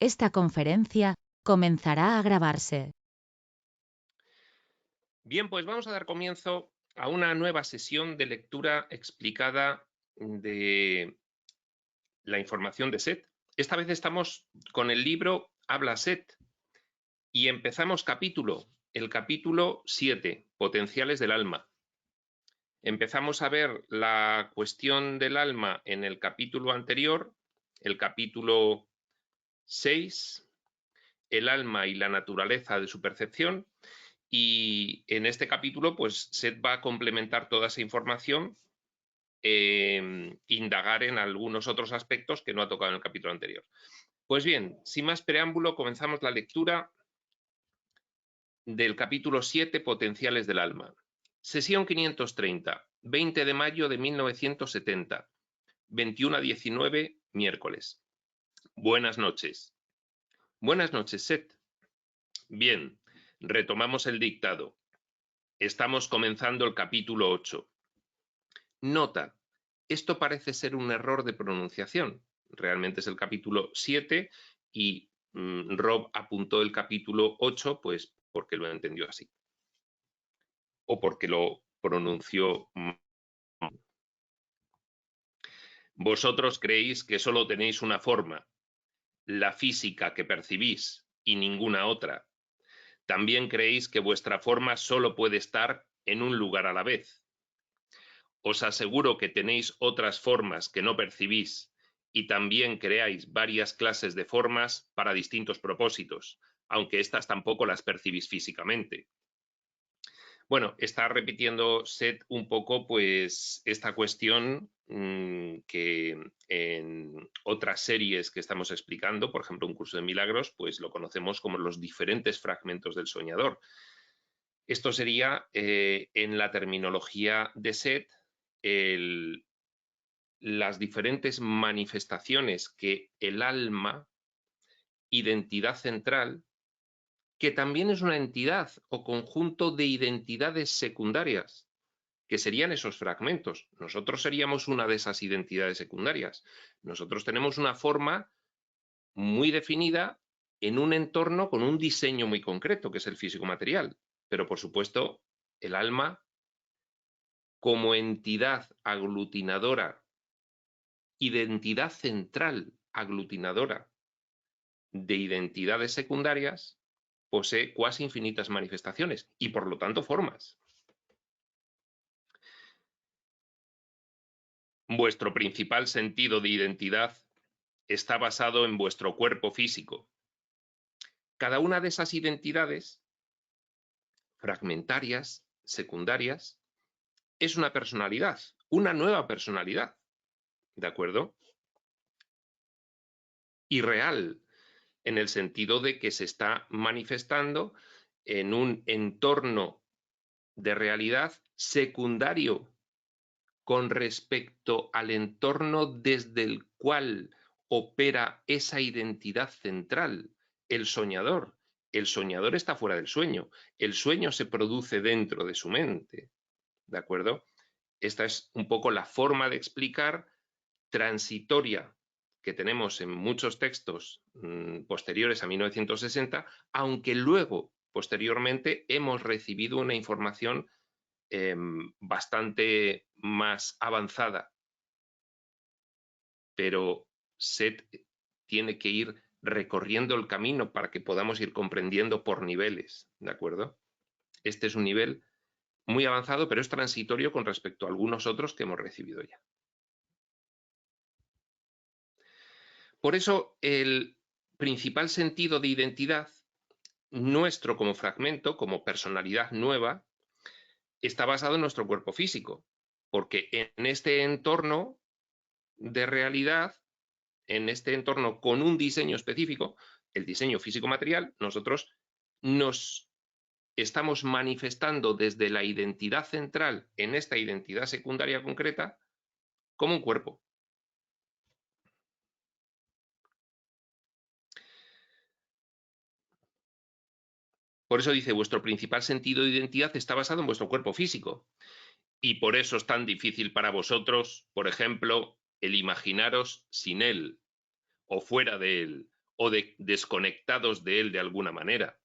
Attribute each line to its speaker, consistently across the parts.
Speaker 1: Esta conferencia comenzará a grabarse.
Speaker 2: Bien, pues vamos a dar comienzo a una nueva sesión de lectura explicada de la información de SET. Esta vez estamos con el libro Habla SET y empezamos el capítulo 7, Potenciales del alma. Empezamos a ver la cuestión del alma en el capítulo anterior, el capítulo 6, el alma y la naturaleza de su percepción. Y en este capítulo, pues Seth va a complementar toda esa información, indagar en algunos otros aspectos que no ha tocado en el capítulo anterior. Pues bien, sin más preámbulo, comenzamos la lectura del capítulo 7, Potenciales del alma. Sesión 530, 20 de mayo de 1970, 21 a 19, miércoles. Buenas noches. Buenas noches, Seth. Bien, retomamos el dictado. Estamos comenzando el capítulo 8. Nota, esto parece ser un error de pronunciación. Realmente es el capítulo 7 y Rob apuntó el capítulo 8 pues porque lo entendió así. O porque lo pronunció mal. Vosotros creéis que solo tenéis una forma, la física que percibís y ninguna otra. También creéis que vuestra forma solo puede estar en un lugar a la vez. Os aseguro que tenéis otras formas que no percibís y también creáis varias clases de formas para distintos propósitos, aunque estas tampoco las percibís físicamente. Bueno, está repitiendo Seth un poco pues esta cuestión que en otras series que estamos explicando, por ejemplo, un curso de milagros, pues lo conocemos como los diferentes fragmentos del soñador. Esto sería, en la terminología de Seth, las diferentes manifestaciones que el alma, identidad central, que también es una entidad o conjunto de identidades secundarias, que serían esos fragmentos. Nosotros seríamos una de esas identidades secundarias. Nosotros tenemos una forma muy definida en un entorno con un diseño muy concreto, que es el físico-material. Pero, por supuesto, el alma, como entidad aglutinadora, identidad central aglutinadora de identidades secundarias, posee cuasi infinitas manifestaciones y, por lo tanto, formas. Vuestro principal sentido de identidad está basado en vuestro cuerpo físico. Cada una de esas identidades, fragmentarias, secundarias, es una personalidad, una nueva personalidad, ¿de acuerdo? Y real, en el sentido de que se está manifestando en un entorno de realidad secundario con respecto al entorno desde el cual opera esa identidad central, el soñador. El soñador está fuera del sueño. El sueño se produce dentro de su mente. ¿De acuerdo? Esta es un poco la forma de explicar transitoria que tenemos en muchos textos posteriores a 1960, aunque luego, posteriormente, hemos recibido una información bastante más avanzada, pero Seth tiene que ir recorriendo el camino para que podamos ir comprendiendo por niveles, ¿de acuerdo? Este es un nivel muy avanzado, pero es transitorio con respecto a algunos otros que hemos recibido ya. Por eso, el principal sentido de identidad nuestro como fragmento, como personalidad nueva, está basado en nuestro cuerpo físico, porque en este entorno de realidad, en este entorno con un diseño específico, el diseño físico-material, nosotros nos estamos manifestando desde la identidad central en esta identidad secundaria concreta como un cuerpo. Por eso dice, vuestro principal sentido de identidad está basado en vuestro cuerpo físico. Y por eso es tan difícil para vosotros, por ejemplo, el imaginaros sin él, o fuera de él, o desconectados de él de alguna manera.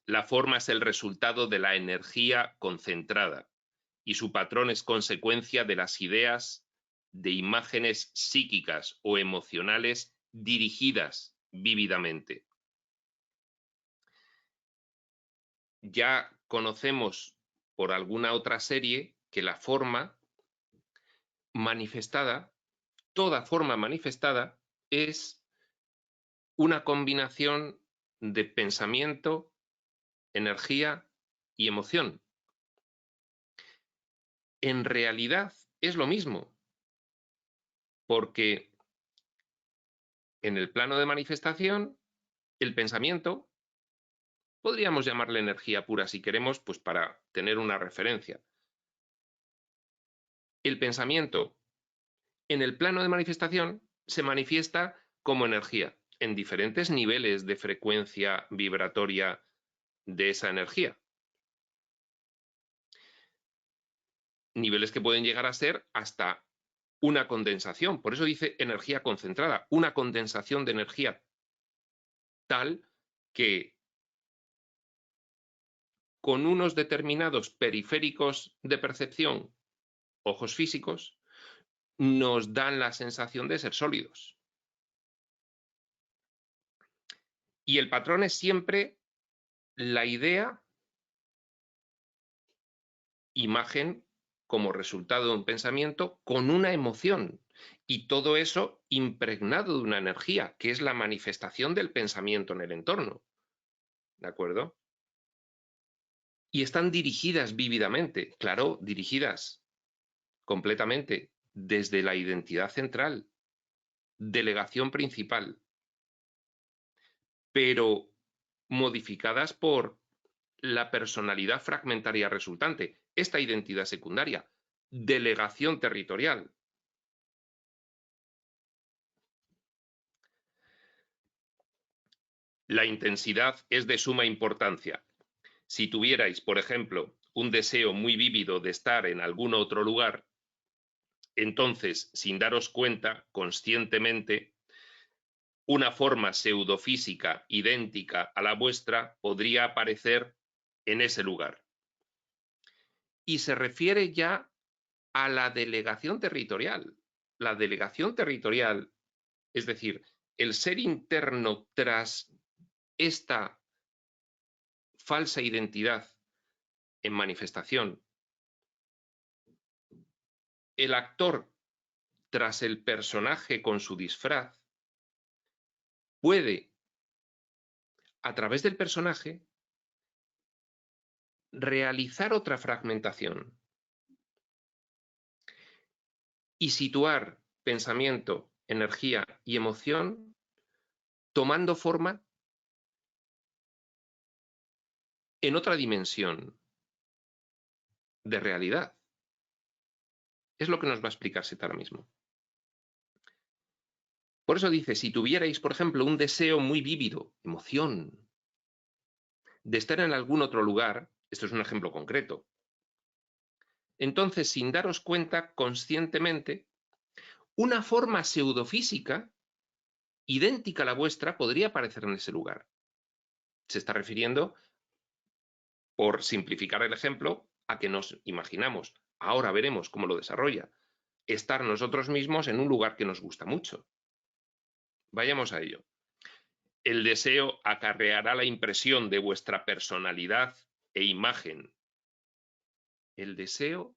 Speaker 2: La forma es el resultado de la energía concentrada y su patrón es consecuencia de las ideas, de imágenes psíquicas o emocionales dirigidas vívidamente. Ya conocemos por alguna otra serie que la forma manifestada, toda forma manifestada, es una combinación de pensamiento, energía y emoción. En realidad es lo mismo, porque en el plano de manifestación, el pensamiento, podríamos llamarle energía pura si queremos, pues para tener una referencia. El pensamiento en el plano de manifestación se manifiesta como energía en diferentes niveles de frecuencia vibratoria de esa energía. Niveles que pueden llegar a ser hasta una condensación. Por eso dice energía concentrada, una condensación de energía tal que con unos determinados periféricos de percepción, ojos físicos, nos dan la sensación de ser sólidos. Y el patrón es siempre la idea, imagen como resultado de un pensamiento con una emoción. Y todo eso impregnado de una energía, que es la manifestación del pensamiento en el entorno. ¿De acuerdo? Y están dirigidas vívidamente, claro, dirigidas completamente desde la identidad central, delegación principal, pero modificadas por la personalidad fragmentaria resultante, esta identidad secundaria, delegación territorial. La intensidad es de suma importancia. Si tuvierais, por ejemplo, un deseo muy vívido de estar en algún otro lugar, entonces, sin daros cuenta, conscientemente, una forma pseudofísica idéntica a la vuestra podría aparecer en ese lugar. Y se refiere ya a la delegación territorial. La delegación territorial, es decir, el ser interno tras esta falsa identidad en manifestación, el actor tras el personaje con su disfraz, puede, a través del personaje, realizar otra fragmentación y situar pensamiento, energía y emoción tomando forma en otra dimensión de realidad. Es lo que nos va a explicar Seth ahora mismo. Por eso dice, si tuvierais, por ejemplo, un deseo muy vívido, emoción, de estar en algún otro lugar, esto es un ejemplo concreto, entonces, sin daros cuenta conscientemente, una forma pseudofísica idéntica a la vuestra podría aparecer en ese lugar. Se está refiriendo, por simplificar el ejemplo, a que nos imaginamos, ahora veremos cómo lo desarrolla, estar nosotros mismos en un lugar que nos gusta mucho. Vayamos a ello. El deseo acarreará la impresión de vuestra personalidad e imagen. El deseo,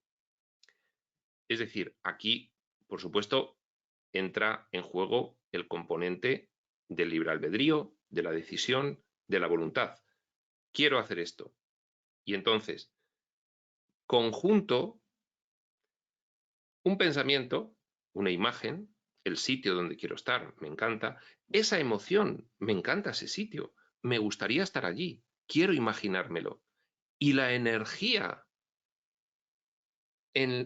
Speaker 2: es decir, aquí, por supuesto, entra en juego el componente del libre albedrío, de la decisión, de la voluntad. Quiero hacer esto. Y entonces, conjunto, un pensamiento, una imagen, el sitio donde quiero estar, me encanta, esa emoción, me encanta ese sitio, me gustaría estar allí, quiero imaginármelo. Y la energía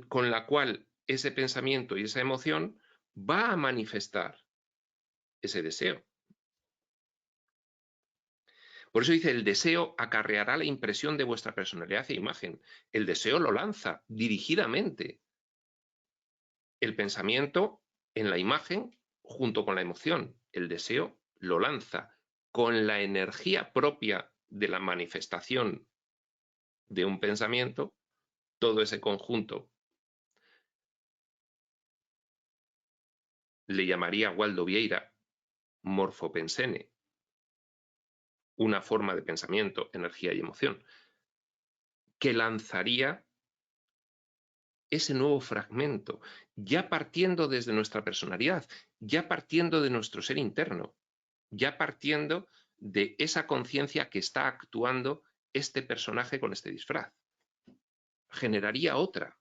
Speaker 2: con la cual ese pensamiento y esa emoción va a manifestar ese deseo. Por eso dice, el deseo acarreará la impresión de vuestra personalidad e imagen. El deseo lo lanza dirigidamente. El pensamiento en la imagen junto con la emoción. El deseo lo lanza con la energía propia de la manifestación de un pensamiento, todo ese conjunto le llamaría Waldo Vieira morfopensene, una forma de pensamiento, energía y emoción, que lanzaría ese nuevo fragmento, ya partiendo desde nuestra personalidad, ya partiendo de nuestro ser interno, ya partiendo de esa conciencia que está actuando este personaje con este disfraz. Generaría otra.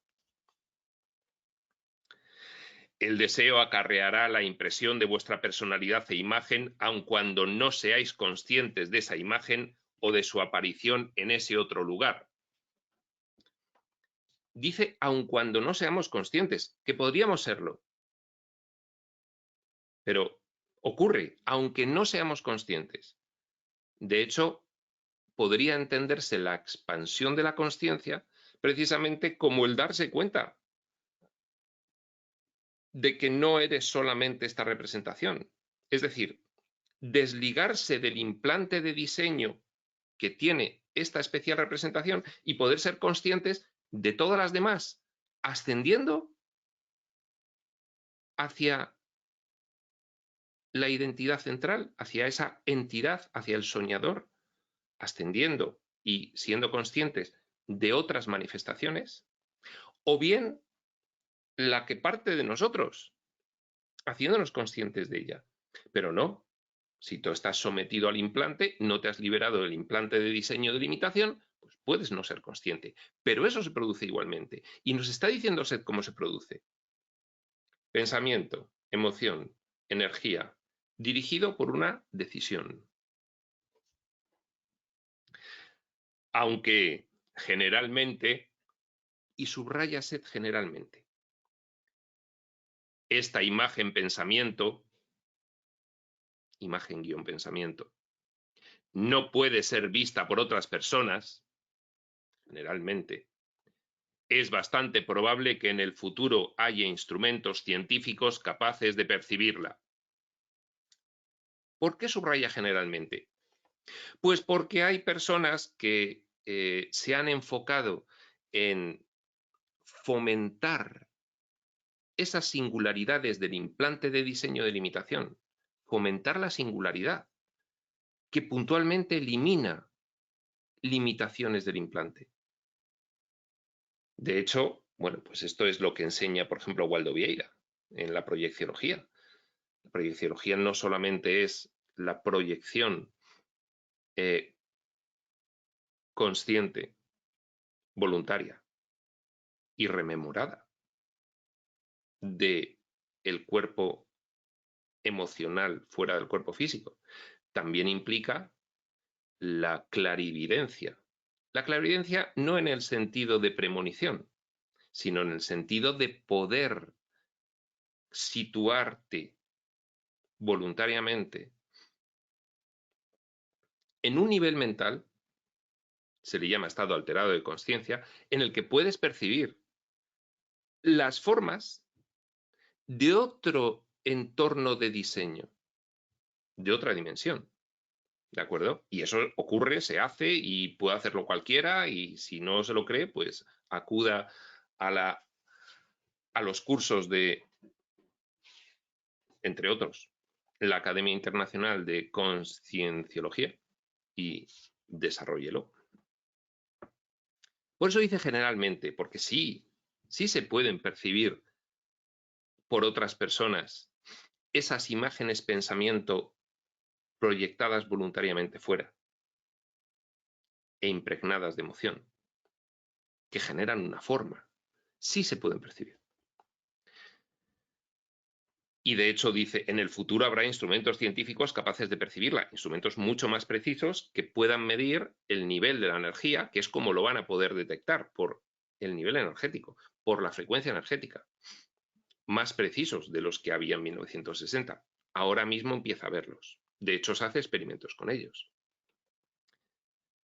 Speaker 2: El deseo acarreará la impresión de vuestra personalidad e imagen, aun cuando no seáis conscientes de esa imagen o de su aparición en ese otro lugar. Dice, aun cuando no seamos conscientes, que podríamos serlo. Pero ocurre, aunque no seamos conscientes. De hecho, podría entenderse la expansión de la consciencia precisamente como el darse cuenta de que no eres solamente esta representación. Es decir, desligarse del implante de diseño que tiene esta especial representación y poder ser conscientes de todas las demás, ascendiendo hacia la identidad central, hacia esa entidad, hacia el soñador, ascendiendo y siendo conscientes de otras manifestaciones, o bien la que parte de nosotros, haciéndonos conscientes de ella. Pero no, si tú estás sometido al implante, no te has liberado del implante de diseño de limitación, pues puedes no ser consciente. Pero eso se produce igualmente. Y nos está diciendo Seth cómo se produce. Pensamiento, emoción, energía, dirigido por una decisión. Aunque generalmente, y subraya Seth generalmente, esta imagen-pensamiento, imagen-pensamiento, no puede ser vista por otras personas, generalmente, es bastante probable que en el futuro haya instrumentos científicos capaces de percibirla. ¿Por qué subraya generalmente? Pues porque hay personas que se han enfocado en fomentar esas singularidades del implante de diseño de limitación, fomentar la singularidad, que puntualmente elimina limitaciones del implante. De hecho, bueno, pues esto es lo que enseña, por ejemplo, Waldo Vieira en la proyecciología. La proyecciología no solamente es la proyección consciente, voluntaria y rememorada de el cuerpo emocional fuera del cuerpo físico, también implica la clarividencia. La clarividencia no en el sentido de premonición, sino en el sentido de poder situarte voluntariamente en un nivel mental, se le llama estado alterado de conciencia, en el que puedes percibir las formas de otro entorno de diseño, de otra dimensión. ¿De acuerdo? Y eso ocurre, se hace y puede hacerlo cualquiera, y si no se lo cree, pues acuda a los cursos de, entre otros, la Academia Internacional de Concienciología y desarróllelo. Por eso dice generalmente, porque sí se pueden percibir por otras personas esas imágenes pensamiento proyectadas voluntariamente fuera e impregnadas de emoción, que generan una forma. Sí se pueden percibir. Y de hecho dice, en el futuro habrá instrumentos científicos capaces de percibirla, instrumentos mucho más precisos que puedan medir el nivel de la energía, que es como lo van a poder detectar, por el nivel energético, por la frecuencia energética, más precisos de los que había en 1960. Ahora mismo empieza a verlos. De hecho, se hace experimentos con ellos.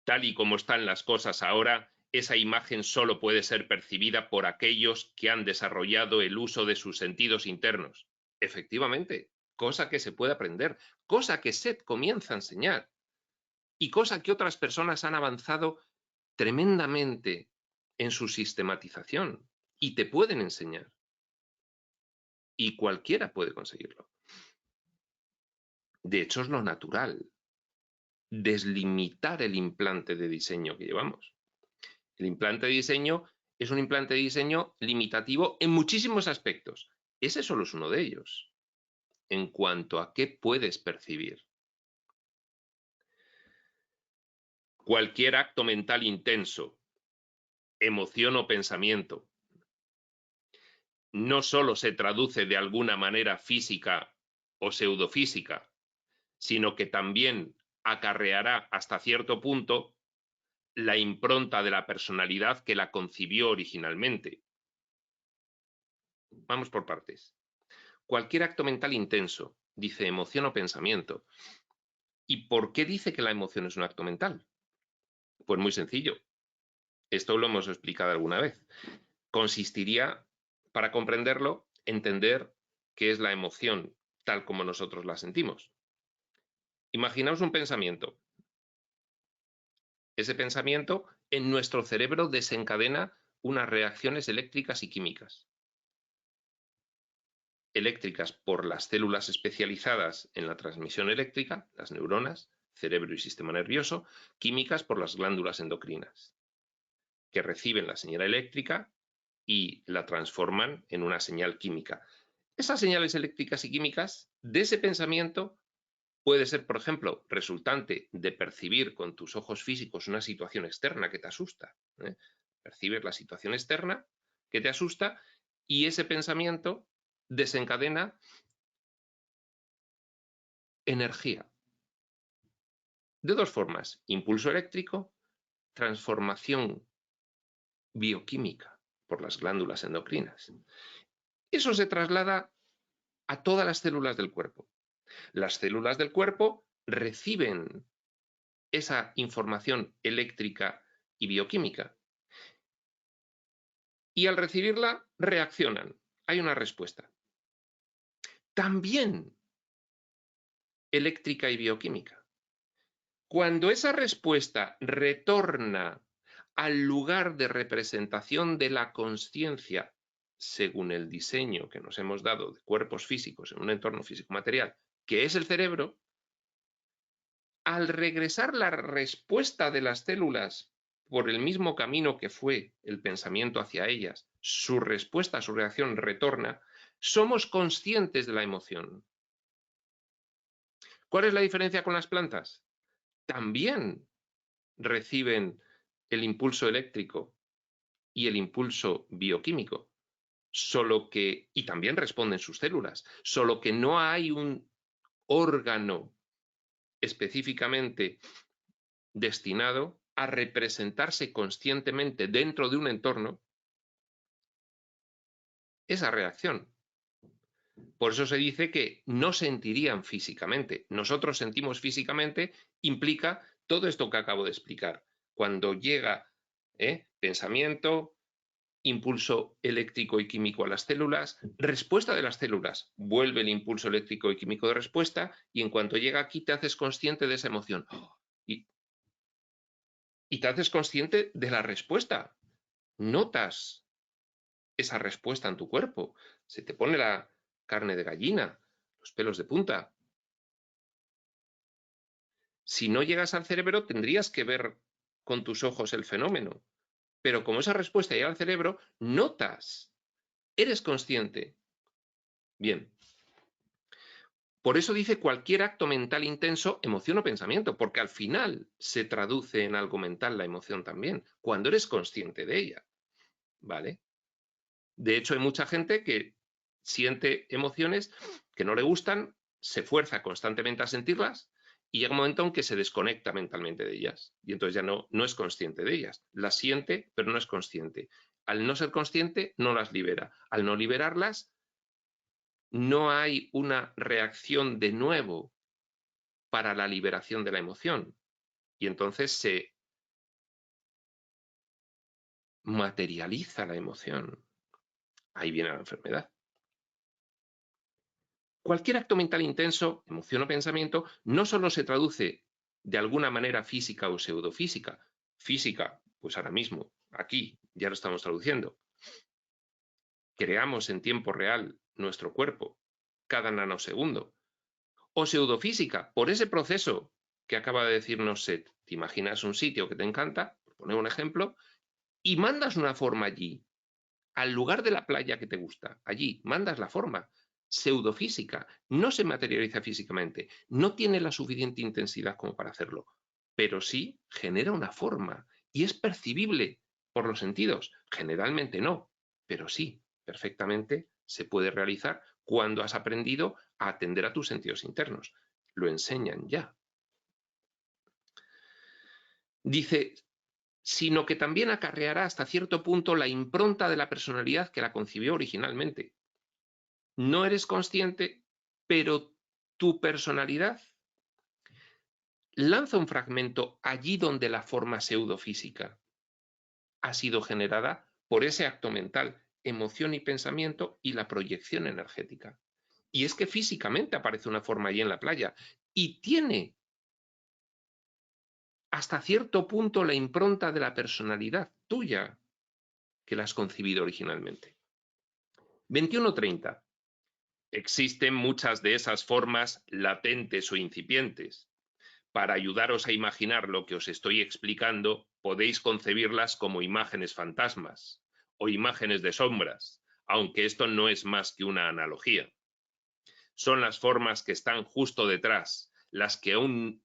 Speaker 2: Tal y como están las cosas ahora, esa imagen solo puede ser percibida por aquellos que han desarrollado el uso de sus sentidos internos. Efectivamente, cosa que se puede aprender, cosa que Seth comienza a enseñar y cosa que otras personas han avanzado tremendamente en su sistematización y te pueden enseñar. Y cualquiera puede conseguirlo. De hecho, es lo natural. Deslimitar el implante de diseño que llevamos. El implante de diseño es un implante de diseño limitativo en muchísimos aspectos. Ese solo es uno de ellos, en cuanto a qué puedes percibir. Cualquier acto mental intenso, emoción o pensamiento, no solo se traduce de alguna manera física o pseudofísica, sino que también acarreará hasta cierto punto la impronta de la personalidad que la concibió originalmente. Vamos por partes. Cualquier acto mental intenso, dice emoción o pensamiento. ¿Y por qué dice que la emoción es un acto mental? Pues muy sencillo. Esto lo hemos explicado alguna vez. Consistiría, para comprenderlo, entender qué es la emoción tal como nosotros la sentimos. Imaginaos un pensamiento. Ese pensamiento en nuestro cerebro desencadena unas reacciones eléctricas y químicas. Eléctricas por las células especializadas en la transmisión eléctrica, las neuronas, cerebro y sistema nervioso, químicas por las glándulas endocrinas, que reciben la señal eléctrica y la transforman en una señal química. Esas señales eléctricas y químicas de ese pensamiento puede ser, por ejemplo, resultante de percibir con tus ojos físicos una situación externa que te asusta. Percibes la situación externa que te asusta y ese pensamiento desencadena energía. De dos formas, impulso eléctrico, transformación bioquímica por las glándulas endocrinas. Eso se traslada a todas las células del cuerpo. Las células del cuerpo reciben esa información eléctrica y bioquímica y al recibirla reaccionan. Hay una respuesta. También eléctrica y bioquímica. Cuando esa respuesta retorna al lugar de representación de la consciencia, según el diseño que nos hemos dado de cuerpos físicos en un entorno físico-material, que es el cerebro, al regresar la respuesta de las células por el mismo camino que fue el pensamiento hacia ellas, su respuesta, su reacción retorna, somos conscientes de la emoción. ¿Cuál es la diferencia con las plantas? También reciben el impulso eléctrico y el impulso bioquímico, solo que, y también responden sus células, solo que no hay un órgano específicamente destinado a representarse conscientemente dentro de un entorno esa reacción. Por eso se dice que no sentirían físicamente. Nosotros sentimos físicamente, implica todo esto que acabo de explicar. Cuando llega pensamiento, impulso eléctrico y químico a las células, respuesta de las células, vuelve el impulso eléctrico y químico de respuesta y en cuanto llega aquí te haces consciente de esa emoción y te haces consciente de la respuesta. Notas esa respuesta en tu cuerpo, se te pone la carne de gallina, los pelos de punta. Si no llegas al cerebro tendrías que ver con tus ojos el fenómeno, pero como esa respuesta llega al cerebro, notas, eres consciente. Bien. Por eso dice cualquier acto mental intenso, emoción o pensamiento, porque al final se traduce en algo mental la emoción también, cuando eres consciente de ella. ¿Vale? De hecho, hay mucha gente que siente emociones que no le gustan, se fuerza constantemente a sentirlas y llega un momento en que se desconecta mentalmente de ellas y entonces ya no es consciente de ellas. Las siente, pero no es consciente. Al no ser consciente, no las libera. Al no liberarlas, no hay una reacción de nuevo para la liberación de la emoción. Y entonces se materializa la emoción. Ahí viene la enfermedad. Cualquier acto mental intenso, emoción o pensamiento, no solo se traduce de alguna manera física o pseudofísica. Física, pues ahora mismo, aquí, ya lo estamos traduciendo. Creamos en tiempo real nuestro cuerpo, cada nanosegundo. O pseudofísica, por ese proceso que acaba de decirnos Seth. Te imaginas un sitio que te encanta, por poner un ejemplo, y mandas una forma allí, al lugar de la playa que te gusta, allí, mandas la forma. Pseudofísica, no se materializa físicamente, no tiene la suficiente intensidad como para hacerlo, pero sí genera una forma y es percibible por los sentidos. Generalmente no, pero sí, perfectamente se puede realizar cuando has aprendido a atender a tus sentidos internos. Lo enseñan ya. Dice, sino que también acarreará hasta cierto punto la impronta de la personalidad que la concibió originalmente. No eres consciente, pero tu personalidad lanza un fragmento allí donde la forma pseudofísica ha sido generada por ese acto mental, emoción y pensamiento y la proyección energética. Y es que físicamente aparece una forma allí en la playa y tiene hasta cierto punto la impronta de la personalidad tuya que la has concebido originalmente. 21:30. Existen muchas de esas formas latentes o incipientes. Para ayudaros a imaginar lo que os estoy explicando, podéis concebirlas como imágenes fantasmas o imágenes de sombras, aunque esto no es más que una analogía. Son las formas que están justo detrás, las que aún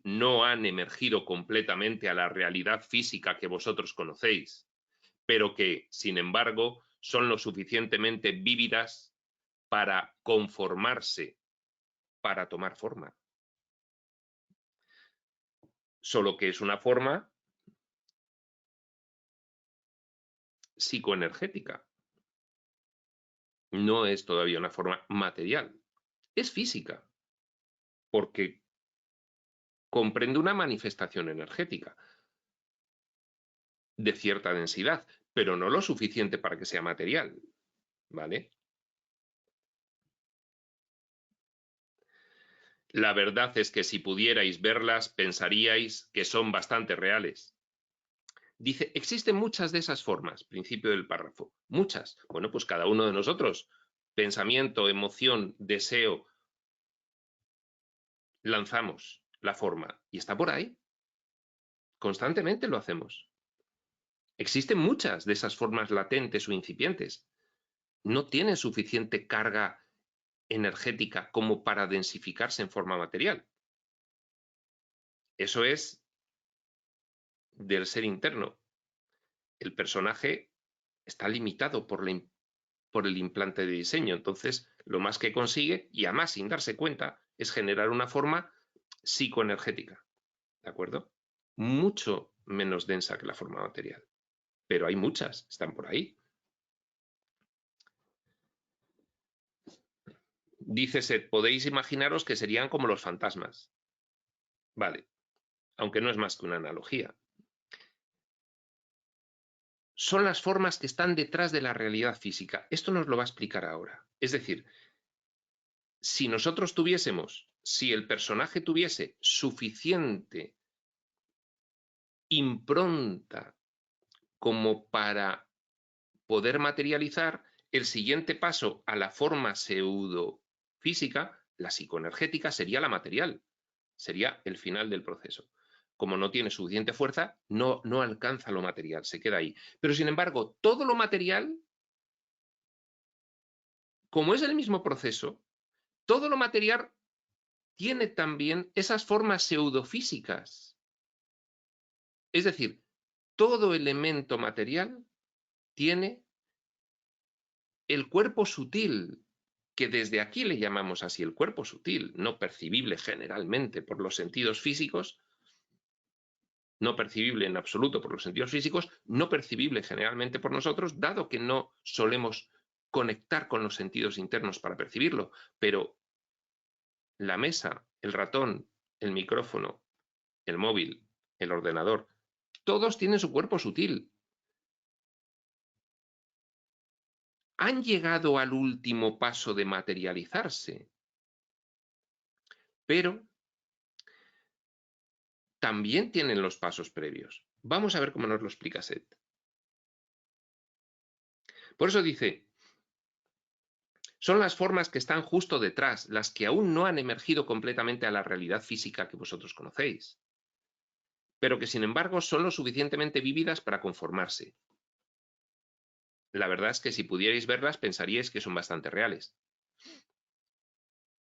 Speaker 2: no han emergido completamente a la realidad física que vosotros conocéis, pero que, sin embargo, son lo suficientemente vívidas para conformarse, para tomar forma. Solo que es una forma psicoenergética. No es todavía una forma material. Es física, porque comprende una manifestación energética de cierta densidad, pero no lo suficiente para que sea material, ¿vale? La verdad es que si pudierais verlas, pensaríais que son bastante reales. Dice, existen muchas de esas formas, principio del párrafo. Muchas. Bueno, pues cada uno de nosotros, pensamiento, emoción, deseo, lanzamos la forma y está por ahí. Constantemente lo hacemos. Existen muchas de esas formas latentes o incipientes. No tienen suficiente carga energética como para densificarse en forma material. Eso es del ser interno. El personaje está limitado por el implante de diseño. Entonces, lo más que consigue, y además sin darse cuenta, es generar una forma psicoenergética. ¿De acuerdo? Mucho menos densa que la forma material. Pero hay muchas, están por ahí. Dice Seth, podéis imaginaros que serían como los fantasmas. Vale, aunque no es más que una analogía. Son las formas que están detrás de la realidad física. Esto nos lo va a explicar ahora. Es decir, si nosotros tuviésemos, si el personaje tuviese suficiente impronta como para poder materializar, el siguiente paso a la forma pseudofísica, la psicoenergética, sería la material. Sería el final del proceso. Como no tiene suficiente fuerza, no alcanza lo material, se queda ahí. Pero sin embargo, todo lo material, como es el mismo proceso, todo lo material tiene también esas formas pseudofísicas. Es decir, todo elemento material tiene el cuerpo sutil, que desde aquí le llamamos así el cuerpo sutil, no percibible generalmente por los sentidos físicos, no percibible en absoluto por los sentidos físicos, no percibible generalmente por nosotros, dado que no solemos conectar con los sentidos internos para percibirlo, pero la mesa, el ratón, el micrófono, el móvil, el ordenador, todos tienen su cuerpo sutil. han llegado al último paso de materializarse, pero también tienen los pasos previos. Vamos a ver cómo nos lo explica Seth. Por eso dice, son las formas que están justo detrás, las que aún no han emergido completamente a la realidad física que vosotros conocéis, pero que sin embargo son lo suficientemente vívidas para conformarse. La verdad es que si pudierais verlas pensaríais que son bastante reales.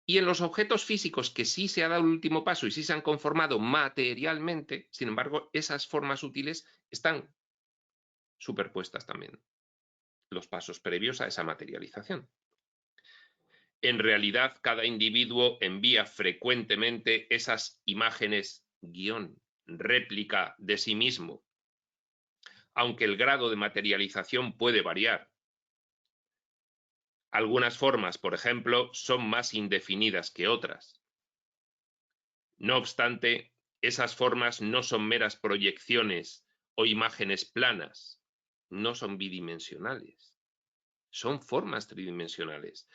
Speaker 2: Y en los objetos físicos que sí se ha dado el último paso y sí se han conformado materialmente, sin embargo, esas formas útiles están superpuestas también, los pasos previos a esa materialización. En realidad, cada individuo envía frecuentemente esas imágenes guión, réplica de sí mismo, aunque el grado de materialización puede variar. Algunas formas, por ejemplo, son más indefinidas que otras. No obstante, esas formas no son meras proyecciones o imágenes planas, no son bidimensionales, son formas tridimensionales,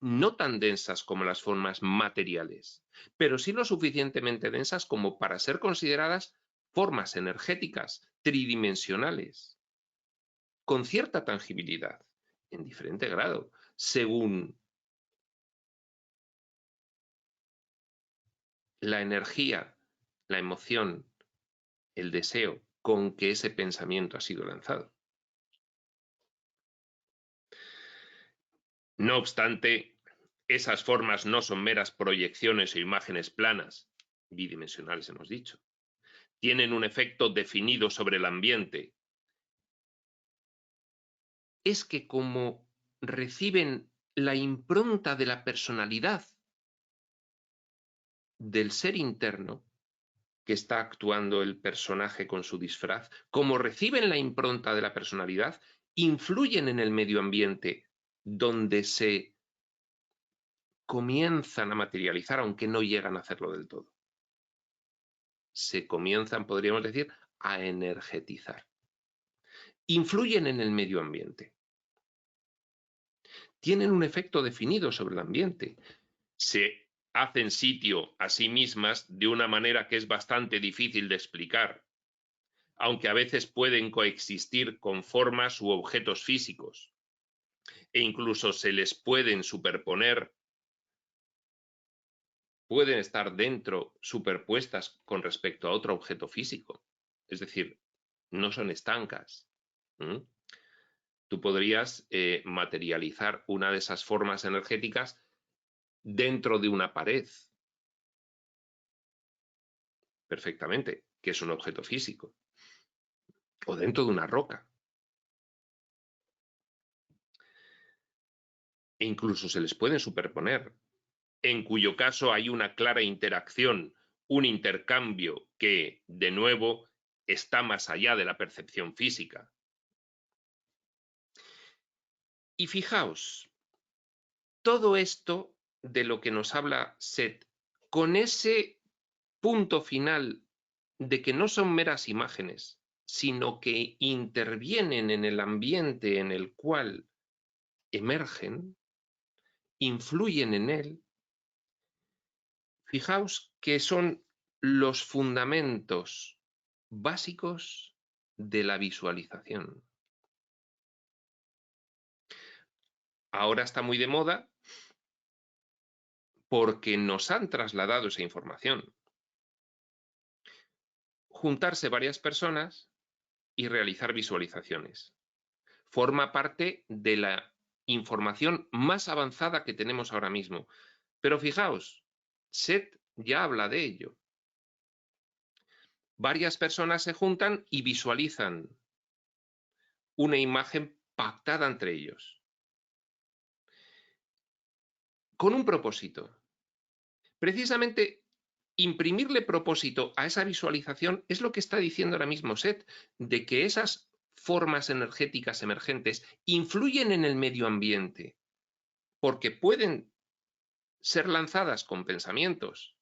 Speaker 2: no tan densas como las formas materiales, pero sí lo suficientemente densas como para ser consideradas formas energéticas tridimensionales, con cierta tangibilidad, en diferente grado, según la energía, la emoción, el deseo con que ese pensamiento ha sido lanzado. No obstante, esas formas no son meras proyecciones o imágenes planas, bidimensionales hemos dicho. Tienen un efecto definido sobre el ambiente. Es que como reciben la impronta de la personalidad del ser interno, que está actuando el personaje con su disfraz, como reciben la impronta de la personalidad, influyen en el medio ambiente donde se comienzan a materializar, aunque no llegan a hacerlo del todo. Se comienzan, podríamos decir, a energetizar. Influyen en el medio ambiente. Tienen un efecto definido sobre el ambiente. Se hacen sitio a sí mismas de una manera que es bastante difícil de explicar, aunque a veces pueden coexistir con formas u objetos físicos, e incluso se les pueden superponer, pueden estar dentro, superpuestas con respecto a otro objeto físico. Es decir, no son estancas. ¿Mm? Tú podrías materializar una de esas formas energéticas dentro de una pared, perfectamente, que es un objeto físico, o dentro de una roca. E incluso se les pueden superponer, en cuyo caso hay una clara interacción, un intercambio que, de nuevo, está más allá de la percepción física. Y fijaos, todo esto de lo que nos habla Seth, con ese punto final de que no son meras imágenes, sino que intervienen en el ambiente en el cual emergen, influyen en él, fijaos que son los fundamentos básicos de la visualización. Ahora está muy de moda porque nos han trasladado esa información. Juntarse varias personas y realizar visualizaciones. Forma parte de la información más avanzada que tenemos ahora mismo. Pero fijaos, Seth ya habla de ello. Varias personas se juntan y visualizan una imagen pactada entre ellos, con un propósito. Precisamente imprimirle propósito a esa visualización es lo que está diciendo ahora mismo Seth, de que esas formas energéticas emergentes influyen en el medio ambiente, porque pueden ser lanzadas con pensamientos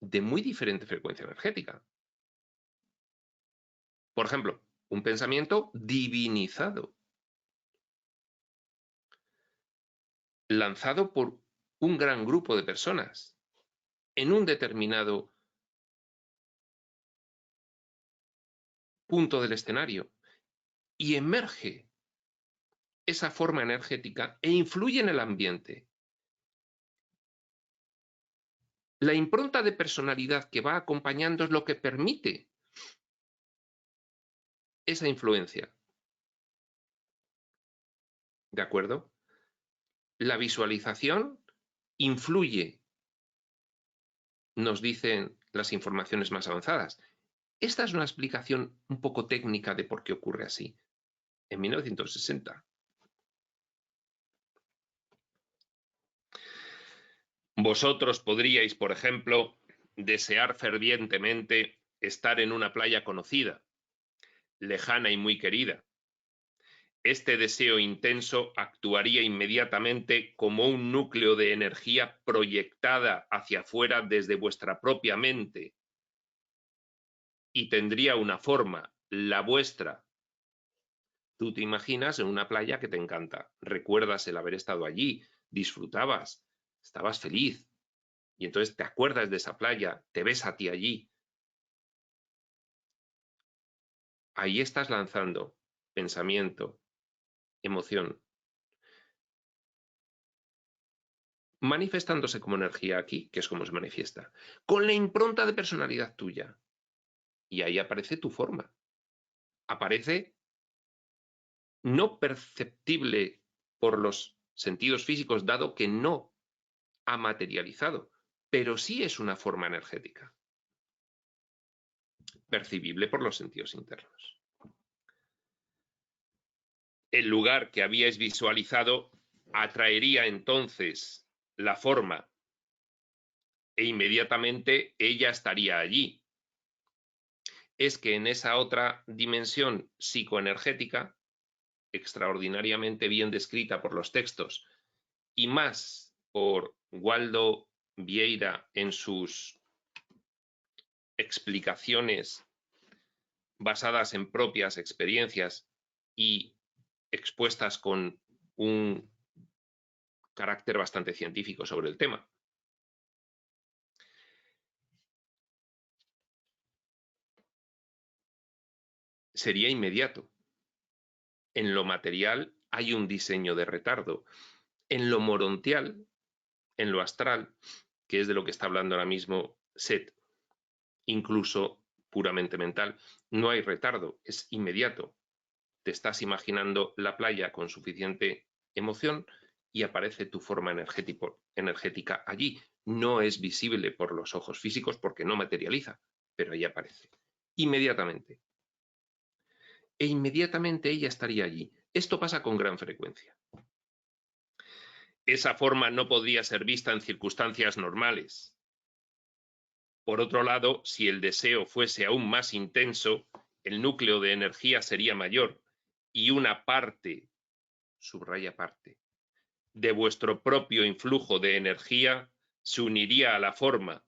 Speaker 2: de muy diferente frecuencia energética. Por ejemplo, un pensamiento divinizado, lanzado por un gran grupo de personas en un determinado punto del escenario, y emerge esa forma energética e influye en el ambiente. La impronta de personalidad que va acompañando es lo que permite esa influencia. ¿De acuerdo? La visualización influye, nos dicen las informaciones más avanzadas. Esta es una explicación un poco técnica de por qué ocurre así. En 1960, vosotros podríais, por ejemplo, desear fervientemente estar en una playa conocida, lejana y muy querida. Este deseo intenso actuaría inmediatamente como un núcleo de energía proyectada hacia afuera desde vuestra propia mente y tendría una forma, la vuestra. Tú te imaginas en una playa que te encanta, recuerdas el haber estado allí, disfrutabas, estabas feliz y entonces te acuerdas de esa playa, te ves a ti allí. Ahí estás lanzando pensamiento, emoción, manifestándose como energía aquí, que es como se manifiesta, con la impronta de personalidad tuya. Y ahí aparece tu forma. Aparece no perceptible por los sentidos físicos, dado que no ha materializado, pero sí es una forma energética, percibible por los sentidos internos. El lugar que habíais visualizado atraería entonces la forma e inmediatamente ella estaría allí. Es que en esa otra dimensión psicoenergética, extraordinariamente bien descrita por los textos y más por Waldo Vieira en sus explicaciones basadas en propias experiencias y expuestas con un carácter bastante científico sobre el tema. Sería inmediato. En lo material hay un diseño de retardo. En lo morontial, en lo astral, que es de lo que está hablando ahora mismo Seth, incluso puramente mental, no hay retardo, es inmediato. Te estás imaginando la playa con suficiente emoción y aparece tu forma energética allí. No es visible por los ojos físicos porque no materializa, pero ahí aparece. Inmediatamente. E inmediatamente ella estaría allí. Esto pasa con gran frecuencia. Esa forma no podría ser vista en circunstancias normales. Por otro lado, si el deseo fuese aún más intenso, el núcleo de energía sería mayor y una parte, subraya parte, de vuestro propio influjo de energía se uniría a la forma,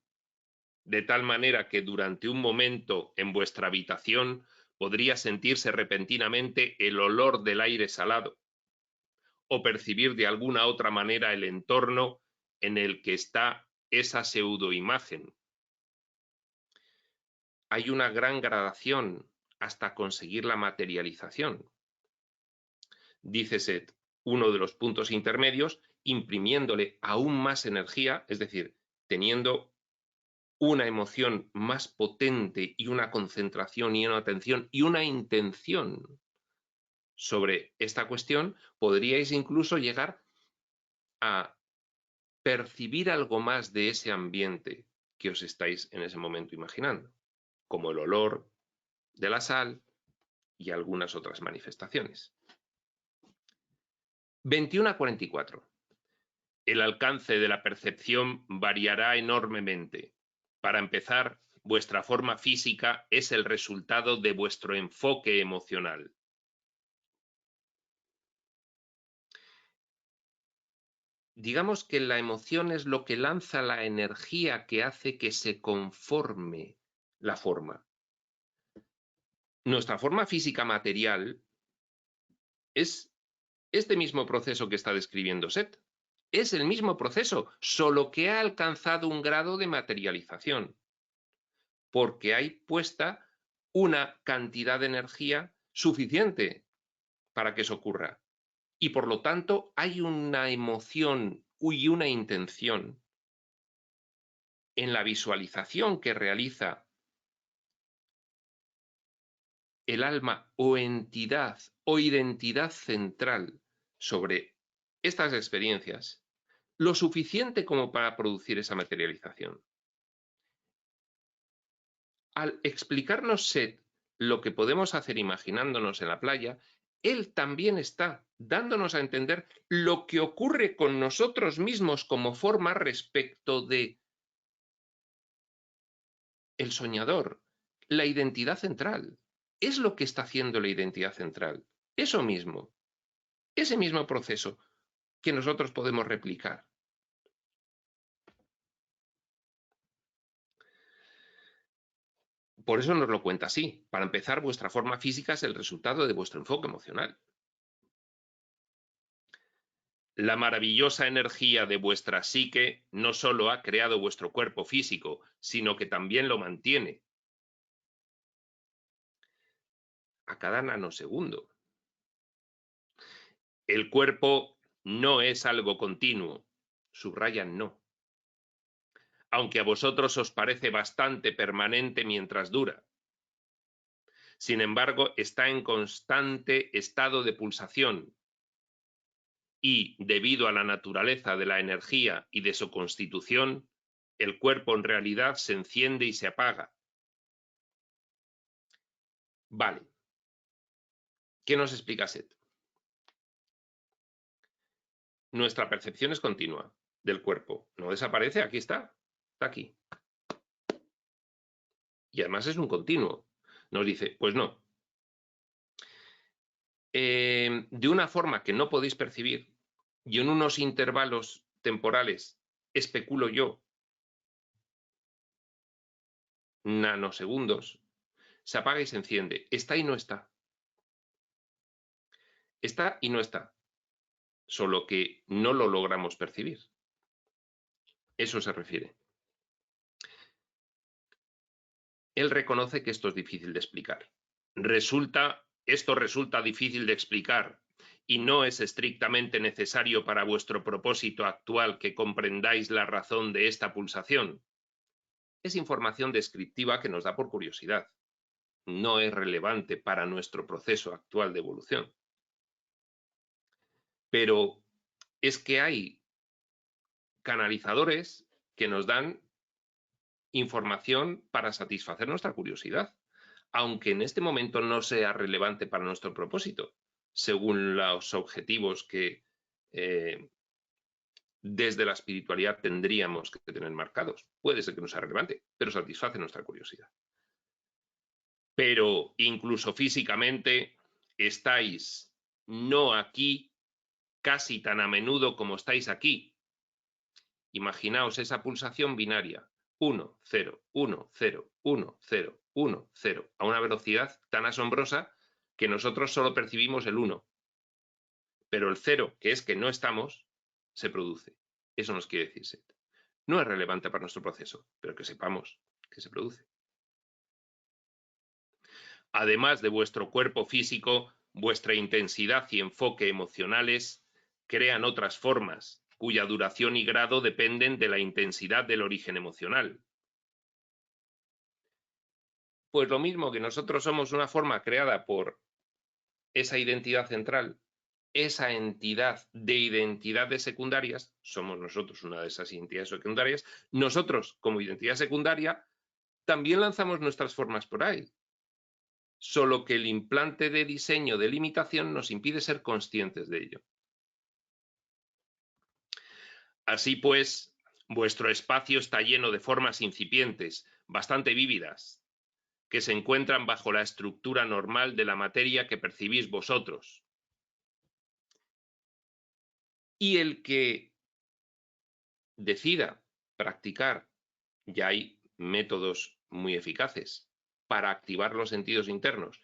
Speaker 2: de tal manera que durante un momento en vuestra habitación podría sentirse repentinamente el olor del aire salado o percibir de alguna otra manera el entorno en el que está esa pseudoimagen. Hay una gran gradación hasta conseguir la materialización. Dice Seth, uno de los puntos intermedios, imprimiéndole aún más energía, es decir, teniendo una emoción más potente y una concentración y una atención y una intención sobre esta cuestión, podríais incluso llegar a percibir algo más de ese ambiente que os estáis en ese momento imaginando, como el olor de la sal y algunas otras manifestaciones. 21 a 44. El alcance de la percepción variará enormemente. Para empezar, vuestra forma física es el resultado de vuestro enfoque emocional. Digamos que la emoción es lo que lanza la energía que hace que se conforme la forma. Nuestra forma física material es este mismo proceso que está describiendo Seth. Es el mismo proceso, solo que ha alcanzado un grado de materialización, porque hay puesta una cantidad de energía suficiente para que eso ocurra. Y por lo tanto hay una emoción y una intención en la visualización que realiza el alma o entidad o identidad central sobre estas experiencias, lo suficiente como para producir esa materialización. Al explicarnos Seth lo que podemos hacer imaginándonos en la playa, él también está dándonos a entender lo que ocurre con nosotros mismos como forma respecto de el soñador, la identidad central. Es lo que está haciendo la identidad central. Eso mismo, ese mismo proceso que nosotros podemos replicar. Por eso nos lo cuenta así. Para empezar, vuestra forma física es el resultado de vuestro enfoque emocional. La maravillosa energía de vuestra psique no solo ha creado vuestro cuerpo físico, sino que también lo mantiene a cada nanosegundo. El cuerpo no es algo continuo, subrayan no, aunque a vosotros os parece bastante permanente mientras dura. Sin embargo, está en constante estado de pulsación y, debido a la naturaleza de la energía y de su constitución, el cuerpo en realidad se enciende y se apaga. Vale. ¿Qué nos explica Seth? Nuestra percepción es continua del cuerpo. No desaparece, aquí está aquí. Y además es un continuo. Nos dice, pues no. De una forma que no podéis percibir y en unos intervalos temporales, especulo yo, nanosegundos, se apaga y se enciende. Está y no está. Está y no está. Solo que no lo logramos percibir. Eso se refiere. Él reconoce que esto es difícil de explicar. Esto resulta difícil de explicar y no es estrictamente necesario para vuestro propósito actual que comprendáis la razón de esta pulsación. Es información descriptiva que nos da por curiosidad. No es relevante para nuestro proceso actual de evolución. Pero es que hay canalizadores que nos dan información para satisfacer nuestra curiosidad, aunque en este momento no sea relevante para nuestro propósito, según los objetivos que desde la espiritualidad tendríamos que tener marcados. Puede ser que no sea relevante, pero satisface nuestra curiosidad. Pero incluso físicamente estáis no aquí casi tan a menudo como estáis aquí. Imaginaos esa pulsación binaria, 1, 0, 1, 0, 1, 0, 1, 0, a una velocidad tan asombrosa que nosotros solo percibimos el 1. Pero el 0, que es que no estamos, se produce. Eso nos quiere decir Seth. No es relevante para nuestro proceso, pero que sepamos que se produce. Además de vuestro cuerpo físico, vuestra intensidad y enfoque emocionales crean otras formas, cuya duración y grado dependen de la intensidad del origen emocional. Pues lo mismo que nosotros somos una forma creada por esa identidad central, esa entidad de identidades secundarias, somos nosotros una de esas identidades secundarias, nosotros como identidad secundaria también lanzamos nuestras formas por ahí. Solo que el implante de diseño de limitación nos impide ser conscientes de ello. Así pues, vuestro espacio está lleno de formas incipientes, bastante vívidas, que se encuentran bajo la estructura normal de la materia que percibís vosotros. Y el que decida practicar, ya hay métodos muy eficaces para activar los sentidos internos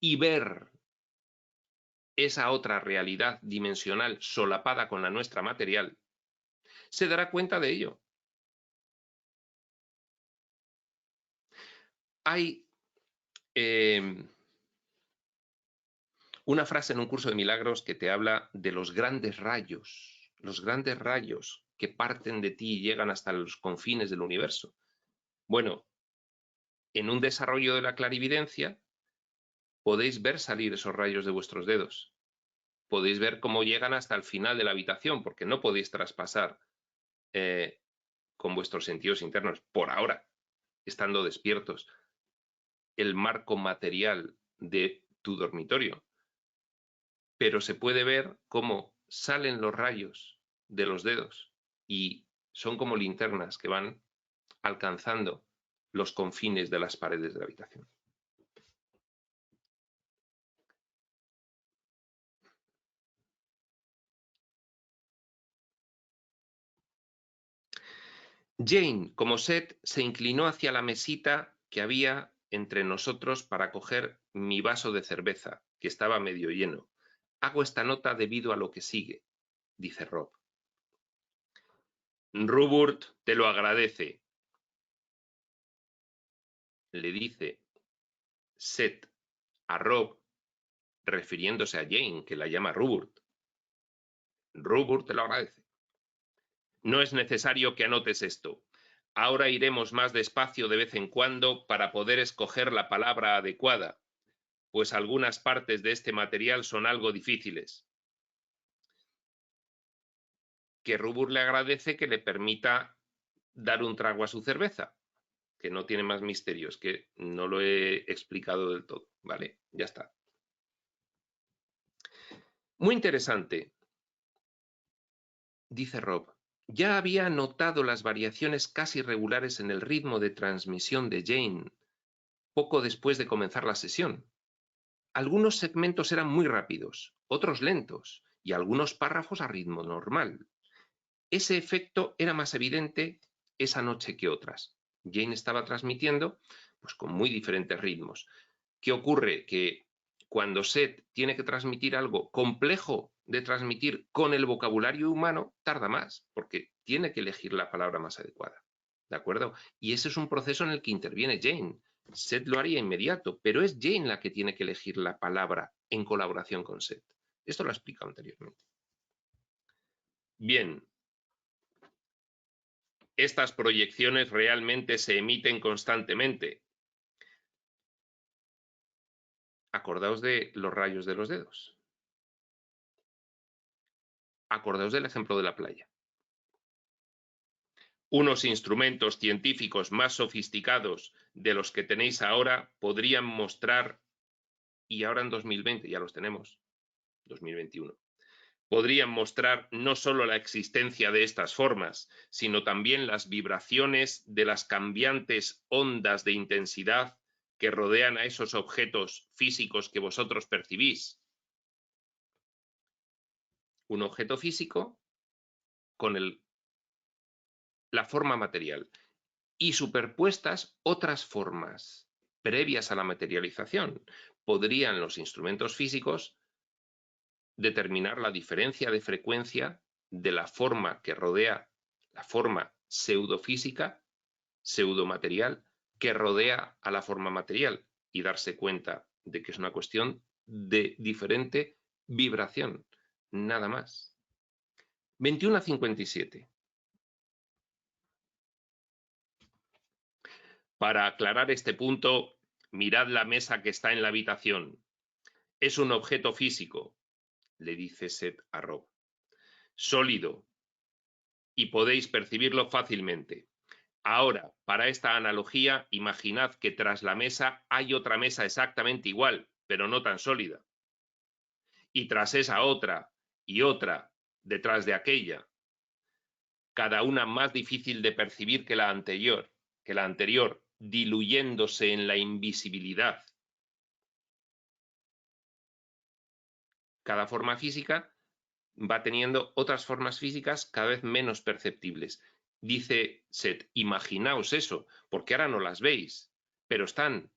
Speaker 2: y ver esa otra realidad dimensional solapada con la nuestra material, se dará cuenta de ello. Hay una frase en un curso de milagros que te habla de los grandes rayos que parten de ti y llegan hasta los confines del universo. Bueno, en un desarrollo de la clarividencia podéis ver salir esos rayos de vuestros dedos. Podéis ver cómo llegan hasta el final de la habitación, porque no podéis traspasar con vuestros sentidos internos, por ahora, estando despiertos, el marco material de tu dormitorio. Pero se puede ver cómo salen los rayos de los dedos y son como linternas que van alcanzando los confines de las paredes de la habitación. Jane, como Seth, se inclinó hacia la mesita que había entre nosotros para coger mi vaso de cerveza, que estaba medio lleno. Hago esta nota debido a lo que sigue, dice Rob. Rupert te lo agradece, le dice Seth a Rob, refiriéndose a Jane, que la llama Rupert. Rupert te lo agradece. No es necesario que anotes esto. Ahora iremos más despacio de vez en cuando para poder escoger la palabra adecuada, pues algunas partes de este material son algo difíciles. Que Rupert le agradece que le permita dar un trago a su cerveza, que no tiene más misterios, que no lo he explicado del todo, ¿vale? Ya está. Muy interesante, dice Rob. Ya había notado las variaciones casi regulares en el ritmo de transmisión de Jane poco después de comenzar la sesión. Algunos segmentos eran muy rápidos, otros lentos, y algunos párrafos a ritmo normal. Ese efecto era más evidente esa noche que otras. Jane estaba transmitiendo pues, con muy diferentes ritmos. ¿Qué ocurre? Que cuando Seth tiene que transmitir algo complejo de transmitir con el vocabulario humano, tarda más, porque tiene que elegir la palabra más adecuada. ¿De acuerdo? Y ese es un proceso en el que interviene Jane. Seth lo haría inmediato, pero es Jane la que tiene que elegir la palabra en colaboración con Seth. Esto lo he explicado anteriormente. Bien. Estas proyecciones realmente se emiten constantemente. Acordaos de los rayos de los dedos. Acordaos del ejemplo de la playa. Unos instrumentos científicos más sofisticados de los que tenéis ahora podrían mostrar, y ahora en 2020 ya los tenemos, 2021, podrían mostrar no solo la existencia de estas formas, sino también las vibraciones de las cambiantes ondas de intensidad que rodean a esos objetos físicos que vosotros percibís. Un objeto físico con la forma material y superpuestas otras formas previas a la materialización. Podrían los instrumentos físicos determinar la diferencia de frecuencia de la forma que rodea, la forma pseudofísica, pseudomaterial, que rodea a la forma material y darse cuenta de que es una cuestión de diferente vibración, nada más. 21 a 57. Para aclarar este punto, mirad la mesa que está en la habitación. Es un objeto físico, le dice Seth a Rob, sólido, y podéis percibirlo fácilmente. Ahora, para esta analogía, imaginad que tras la mesa hay otra mesa exactamente igual, pero no tan sólida. Y tras esa otra y otra detrás de aquella, cada una más difícil de percibir que la anterior, diluyéndose en la invisibilidad. Cada forma física va teniendo otras formas físicas cada vez menos perceptibles. Dice Seth, imaginaos eso, porque ahora no las veis, pero están.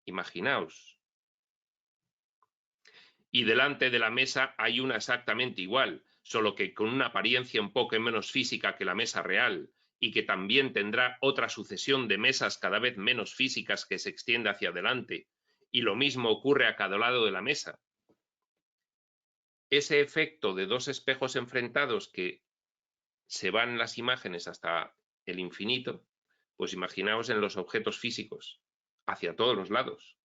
Speaker 2: Imaginaos. y delante de la mesa hay una exactamente igual, solo que con una apariencia un poco menos física que la mesa real, y que también tendrá otra sucesión de mesas cada vez menos físicas que se extiende hacia adelante, y lo mismo ocurre a cada lado de la mesa. Ese efecto de dos espejos enfrentados que se van las imágenes hasta el infinito, pues imaginaos en los objetos físicos, hacia todos los lados.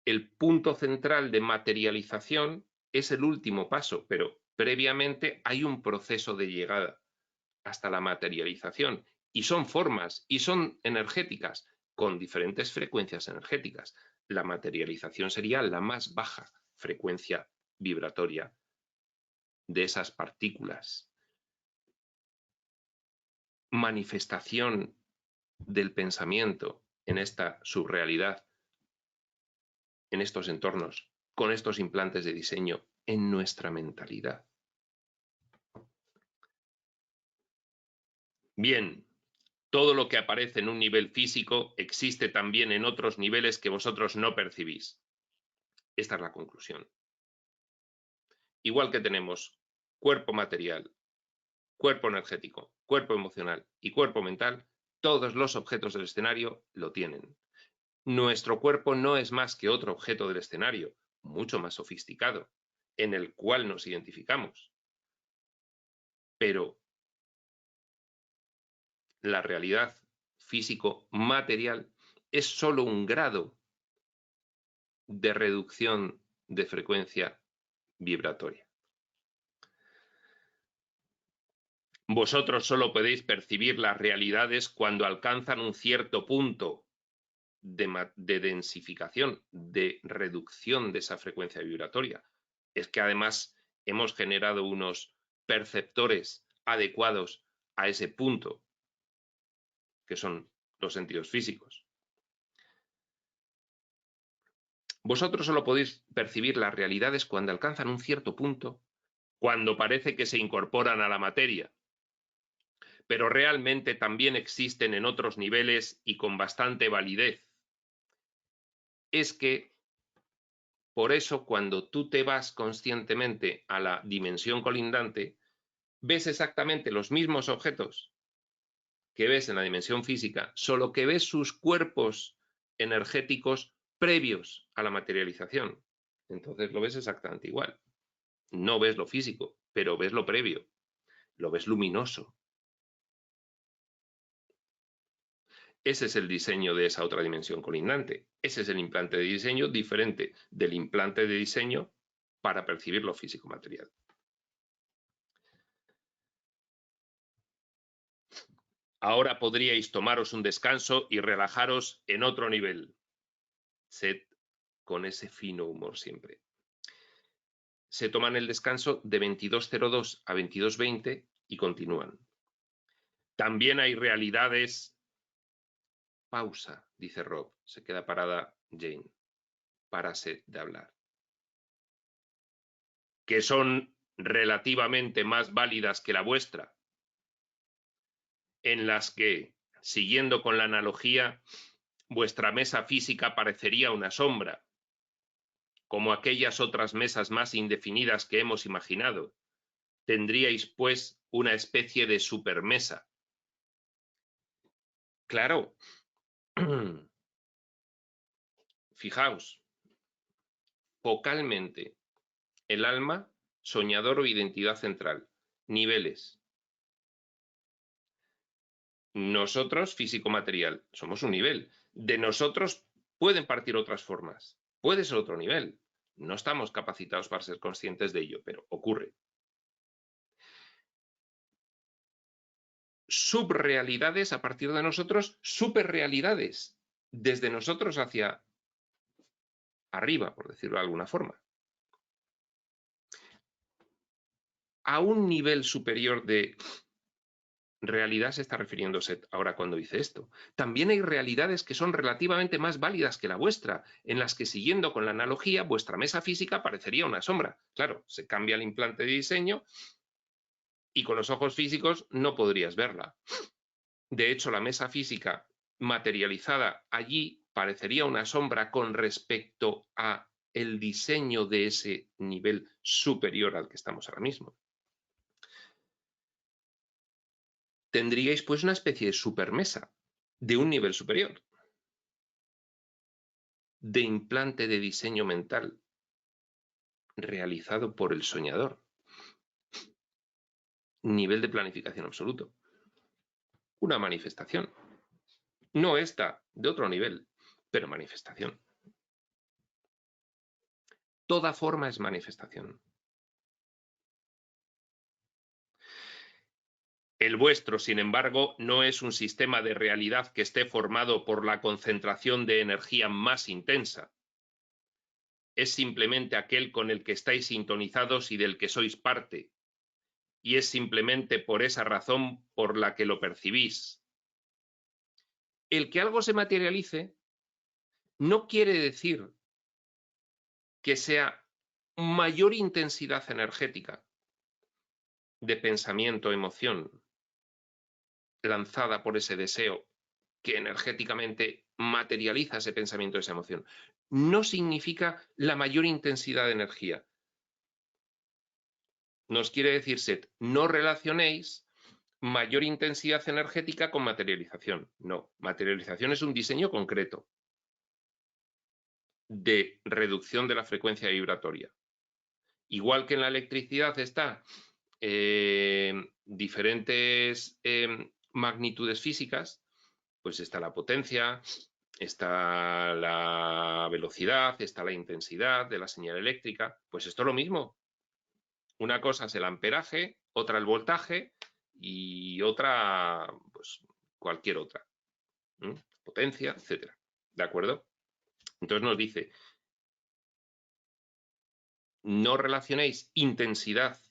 Speaker 2: El punto central de materialización es el último paso, pero previamente hay un proceso de llegada hasta la materialización, y son formas y son energéticas con diferentes frecuencias energéticas. La materialización sería la más baja frecuencia vibratoria de esas partículas. Manifestación del pensamiento en esta subrealidad, en estos entornos, con estos implantes de diseño en nuestra mentalidad. Bien, todo lo que aparece en un nivel físico existe también en otros niveles que vosotros no percibís. Esta es la conclusión. Igual que tenemos cuerpo material, cuerpo energético, cuerpo emocional y cuerpo mental, todos los objetos del escenario lo tienen. Nuestro cuerpo no es más que otro objeto del escenario, mucho más sofisticado, en el cual nos identificamos. Pero la realidad físico-material es solo un grado de reducción de frecuencia vibratoria. Vosotros solo podéis percibir las realidades cuando alcanzan un cierto punto de densificación, de reducción de esa frecuencia vibratoria. Es que además hemos generado unos perceptores adecuados a ese punto, que son los sentidos físicos. Vosotros solo podéis percibir las realidades cuando alcanzan un cierto punto, cuando parece que se incorporan a la materia, pero realmente también existen en otros niveles y con bastante validez. Es que, por eso, cuando tú te vas conscientemente a la dimensión colindante, ves exactamente los mismos objetos que ves en la dimensión física, solo que ves sus cuerpos energéticos previos a la materialización. Entonces lo ves exactamente igual. No ves lo físico, pero ves lo previo. Lo ves luminoso. Ese es el diseño de esa otra dimensión colindante. Ese es el implante de diseño diferente del implante de diseño para percibir lo físico material. Ahora podríais tomaros un descanso y relajaros en otro nivel. Sed con ese fino humor siempre. Se toman el descanso de 22:02 a 22:20 y continúan. También hay realidades... Pausa, dice Rob. Se queda parada Jane. Párase de hablar. Que son relativamente más válidas que la vuestra, en las que, siguiendo con la analogía, vuestra mesa física parecería una sombra, como aquellas otras mesas más indefinidas que hemos imaginado. Tendríais, pues, una especie de supermesa. Claro. Fijaos, focalmente, el alma, soñador o identidad central, niveles. Nosotros, físico-material, somos un nivel. De nosotros pueden partir otras formas, puede ser otro nivel. No estamos capacitados para ser conscientes de ello, pero ocurre. Subrealidades a partir de nosotros, superrealidades, desde nosotros hacia arriba, por decirlo de alguna forma. A un nivel superior de realidad se está refiriéndose ahora cuando dice esto. También hay realidades que son relativamente más válidas que la vuestra, en las que, siguiendo con la analogía, vuestra mesa física parecería una sombra. Claro, se cambia el implante de diseño y con los ojos físicos no podrías verla. De hecho, la mesa física materializada allí parecería una sombra con respecto a el diseño de ese nivel superior al que estamos ahora mismo. Tendríais pues una especie de supermesa de un nivel superior, de implante de diseño mental realizado por el soñador. Nivel de planificación absoluto. Una manifestación. No esta, de otro nivel, pero manifestación. Toda forma es manifestación. El vuestro, sin embargo, no es un sistema de realidad que esté formado por la concentración de energía más intensa. Es simplemente aquel con el que estáis sintonizados y del que sois parte. Y es simplemente por esa razón por la que lo percibís. El que algo se materialice no quiere decir que sea mayor intensidad energética de pensamiento, emoción, lanzada por ese deseo que energéticamente materializa ese pensamiento, esa emoción. No significa la mayor intensidad de energía. Nos quiere decir Set, no relacionéis mayor intensidad energética con materialización. No, materialización es un diseño concreto de reducción de la frecuencia vibratoria. Igual que en la electricidad está diferentes magnitudes físicas, pues está la potencia, está la velocidad, está la intensidad de la señal eléctrica. Pues esto es lo mismo. Una cosa es el amperaje, otra el voltaje y otra, pues cualquier otra. Potencia, etcétera. ¿De acuerdo? Entonces nos dice, no relacionéis intensidad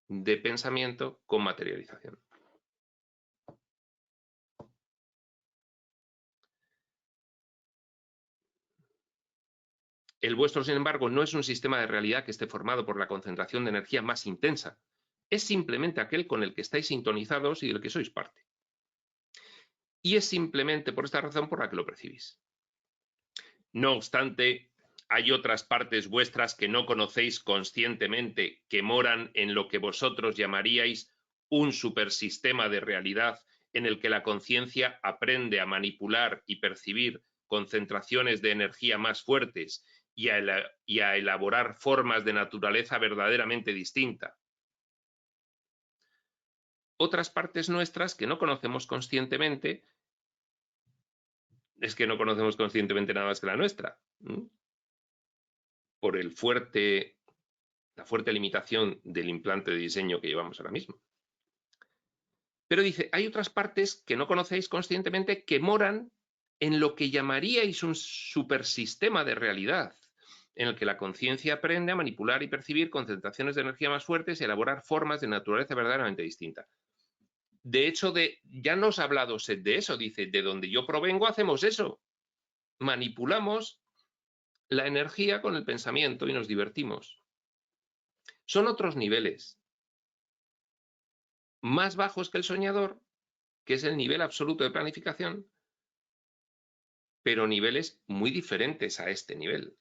Speaker 2: de pensamiento con materialización. El vuestro, sin embargo, no es un sistema de realidad que esté formado por la concentración de energía más intensa. Es simplemente aquel con el que estáis sintonizados y del que sois parte. Y es simplemente por esta razón por la que lo percibís. No obstante, hay otras partes vuestras que no conocéis conscientemente, que moran en lo que vosotros llamaríais un supersistema de realidad en el que la conciencia aprende a manipular y percibir concentraciones de energía más fuertes y a elaborar formas de naturaleza verdaderamente distinta. Otras partes nuestras que no conocemos conscientemente, es que no conocemos conscientemente nada más que la nuestra, por la fuerte limitación del implante de diseño que llevamos ahora mismo. Pero dice, hay otras partes que no conocéis conscientemente que moran en lo que llamaríais un supersistema de realidad, en el que la conciencia aprende a manipular y percibir concentraciones de energía más fuertes y elaborar formas de naturaleza verdaderamente distinta. De hecho, ya nos ha hablado Set de eso, dice, de donde yo provengo hacemos eso. Manipulamos la energía con el pensamiento y nos divertimos. Son otros niveles, más bajos que el soñador, que es el nivel absoluto de planificación, pero niveles muy diferentes a este nivel.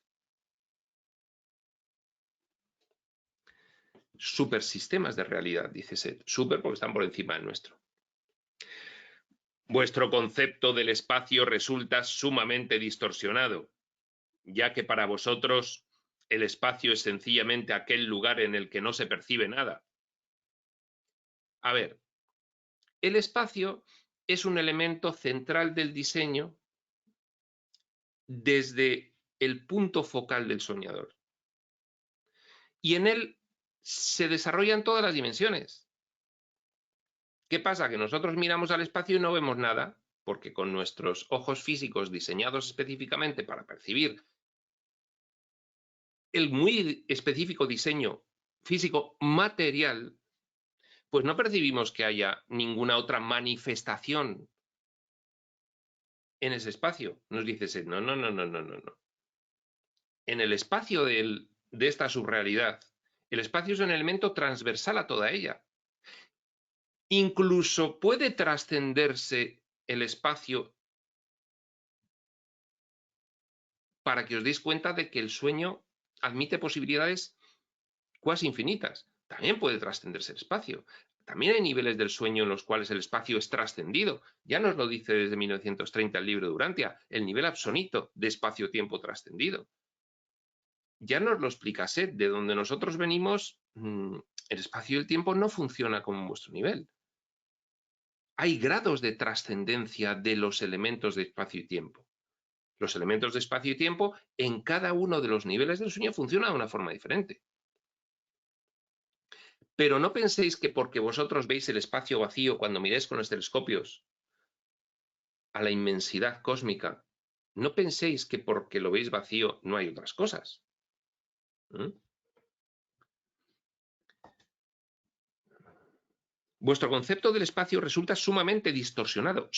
Speaker 2: Supersistemas de realidad, dice Set. Super porque están por encima del nuestro. Vuestro concepto del espacio resulta sumamente distorsionado, ya que para vosotros el espacio es sencillamente aquel lugar en el que no se percibe nada. A ver, el espacio es un elemento central del diseño desde el punto focal del soñador. Y en él se desarrollan todas las dimensiones. ¿Qué pasa? Que nosotros miramos al espacio y no vemos nada, porque con nuestros ojos físicos diseñados específicamente para percibir el muy específico diseño físico material, pues no percibimos que haya ninguna otra manifestación en ese espacio. Nos dice Set, no. En el espacio de esta subrealidad, el espacio es un elemento transversal a toda ella. Incluso puede trascenderse el espacio para que os deis cuenta de que el sueño admite posibilidades cuasi infinitas. También puede trascenderse el espacio. También hay niveles del sueño en los cuales el espacio es trascendido. Ya nos lo dice desde 1930 el libro de Urantia, el nivel absoluto de espacio-tiempo trascendido. Ya nos lo explica Set, de donde nosotros venimos, el espacio y el tiempo no funciona como en vuestro nivel. Hay grados de trascendencia de los elementos de espacio y tiempo. Los elementos de espacio y tiempo en cada uno de los niveles del sueño funcionan de una forma diferente. Pero no penséis que porque vosotros veis el espacio vacío cuando miráis con los telescopios a la inmensidad cósmica, no penséis que porque lo veis vacío no hay otras cosas. Vuestro concepto del espacio resulta sumamente distorsionado,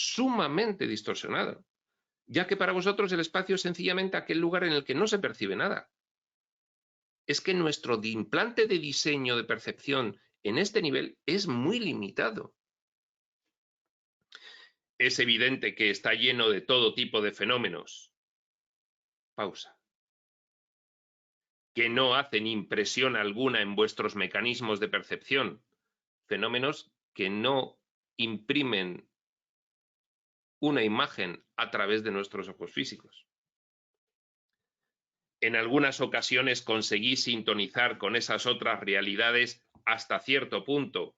Speaker 2: ya que para vosotros el espacio es sencillamente aquel lugar en el que no se percibe nada. Es que nuestro implante de diseño de percepción en este nivel es muy limitado. Es evidente que está lleno de todo tipo de fenómenos. Pausa. Que no hacen impresión alguna en vuestros mecanismos de percepción. Fenómenos que no imprimen una imagen a través de nuestros ojos físicos. En algunas ocasiones conseguís sintonizar con esas otras realidades hasta cierto punto.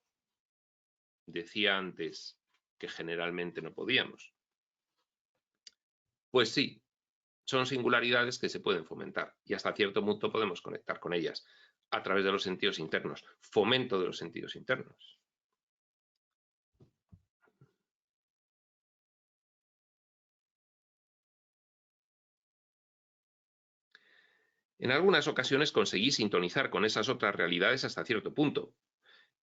Speaker 2: Decía antes que generalmente no podíamos. Pues sí, son singularidades que se pueden fomentar y hasta cierto punto podemos conectar con ellas a través de los sentidos internos, fomento de los sentidos internos. En algunas ocasiones conseguís sintonizar con esas otras realidades hasta cierto punto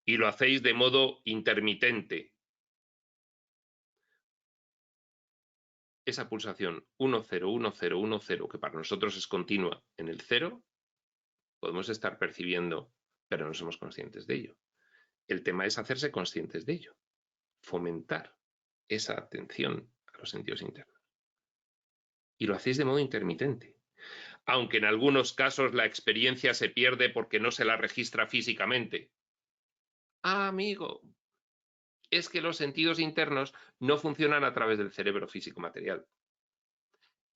Speaker 2: y lo hacéis de modo intermitente. Esa pulsación 101010 que para nosotros es continua en el 0, podemos estar percibiendo, pero no somos conscientes de ello. El tema es hacerse conscientes de ello, fomentar esa atención a los sentidos internos. Y lo hacéis de modo intermitente. Aunque en algunos casos la experiencia se pierde porque no se la registra físicamente. Ah, amigo, es que los sentidos internos no funcionan a través del cerebro físico material.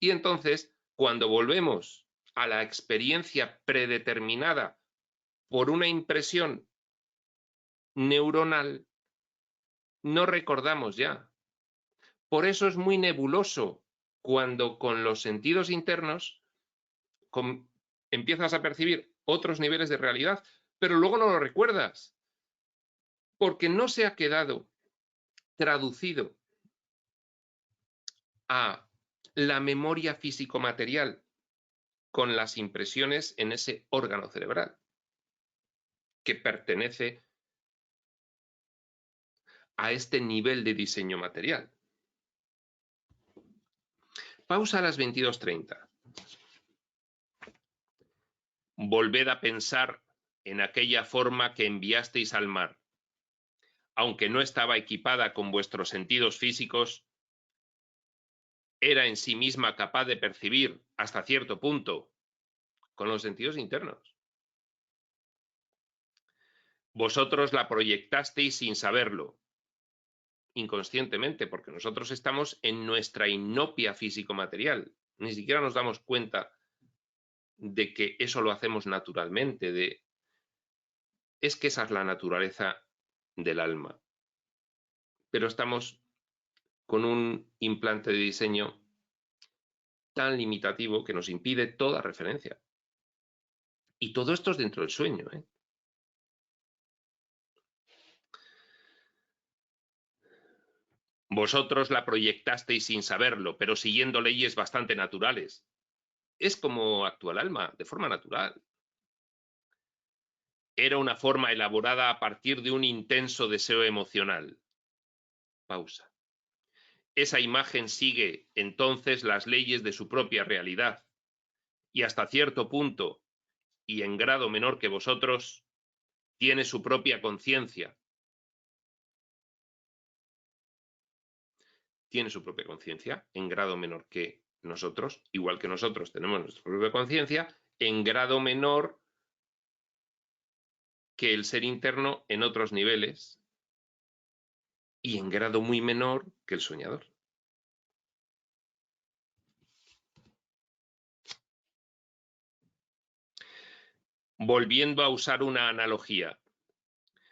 Speaker 2: Y entonces, cuando volvemos a la experiencia predeterminada por una impresión neuronal, no recordamos ya. Por eso es muy nebuloso cuando con los sentidos internos empiezas a percibir otros niveles de realidad, pero luego no lo recuerdas, porque no se ha quedado traducido a la memoria físico-material con las impresiones en ese órgano cerebral que pertenece a este nivel de diseño material. Pausa a las 22:30. Volved a pensar en aquella forma que enviasteis al mar. Aunque no estaba equipada con vuestros sentidos físicos, era en sí misma capaz de percibir, hasta cierto punto, con los sentidos internos. Vosotros la proyectasteis sin saberlo, inconscientemente, porque nosotros estamos en nuestra inopia físico-material. Ni siquiera nos damos cuenta de que eso lo hacemos naturalmente, es que esa es la naturaleza del alma. Pero estamos con un implante de diseño tan limitativo que nos impide toda referencia. Y todo esto es dentro del sueño, ¿eh? Vosotros la proyectasteis sin saberlo, pero siguiendo leyes bastante naturales. Es como actúa el alma, de forma natural. Era una forma elaborada a partir de un intenso deseo emocional. Pausa. Esa imagen sigue entonces las leyes de su propia realidad y hasta cierto punto, y en grado menor que vosotros, tiene su propia conciencia. Tiene su propia conciencia en grado menor que nosotros, igual que nosotros tenemos nuestra propia conciencia, en grado menor que el ser interno en otros niveles y en grado muy menor que el soñador. Volviendo a usar una analogía,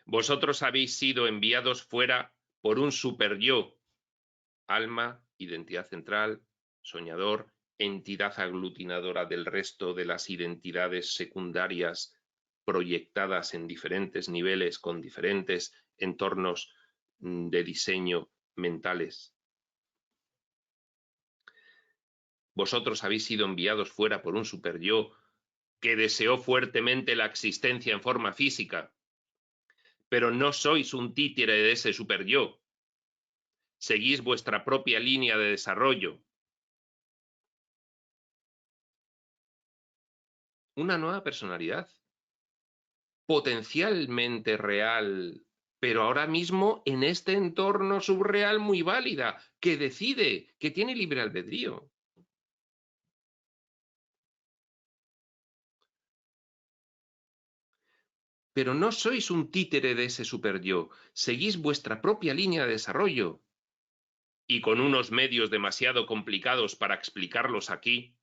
Speaker 2: vosotros habéis sido enviados fuera por un superyo, alma, identidad central, soñador, entidad aglutinadora del resto de las identidades secundarias proyectadas en diferentes niveles con diferentes entornos de diseño mentales. Vosotros habéis sido enviados fuera por un superyo que deseó fuertemente la existencia en forma física, pero no sois un títere de ese superyo. Seguís vuestra propia línea de desarrollo. Una nueva personalidad, potencialmente real, pero ahora mismo en este entorno subreal muy válida, que decide, que tiene libre albedrío. Pero no sois un títere de ese superyo, seguís vuestra propia línea de desarrollo. Y con unos medios demasiado complicados para explicarlos aquí,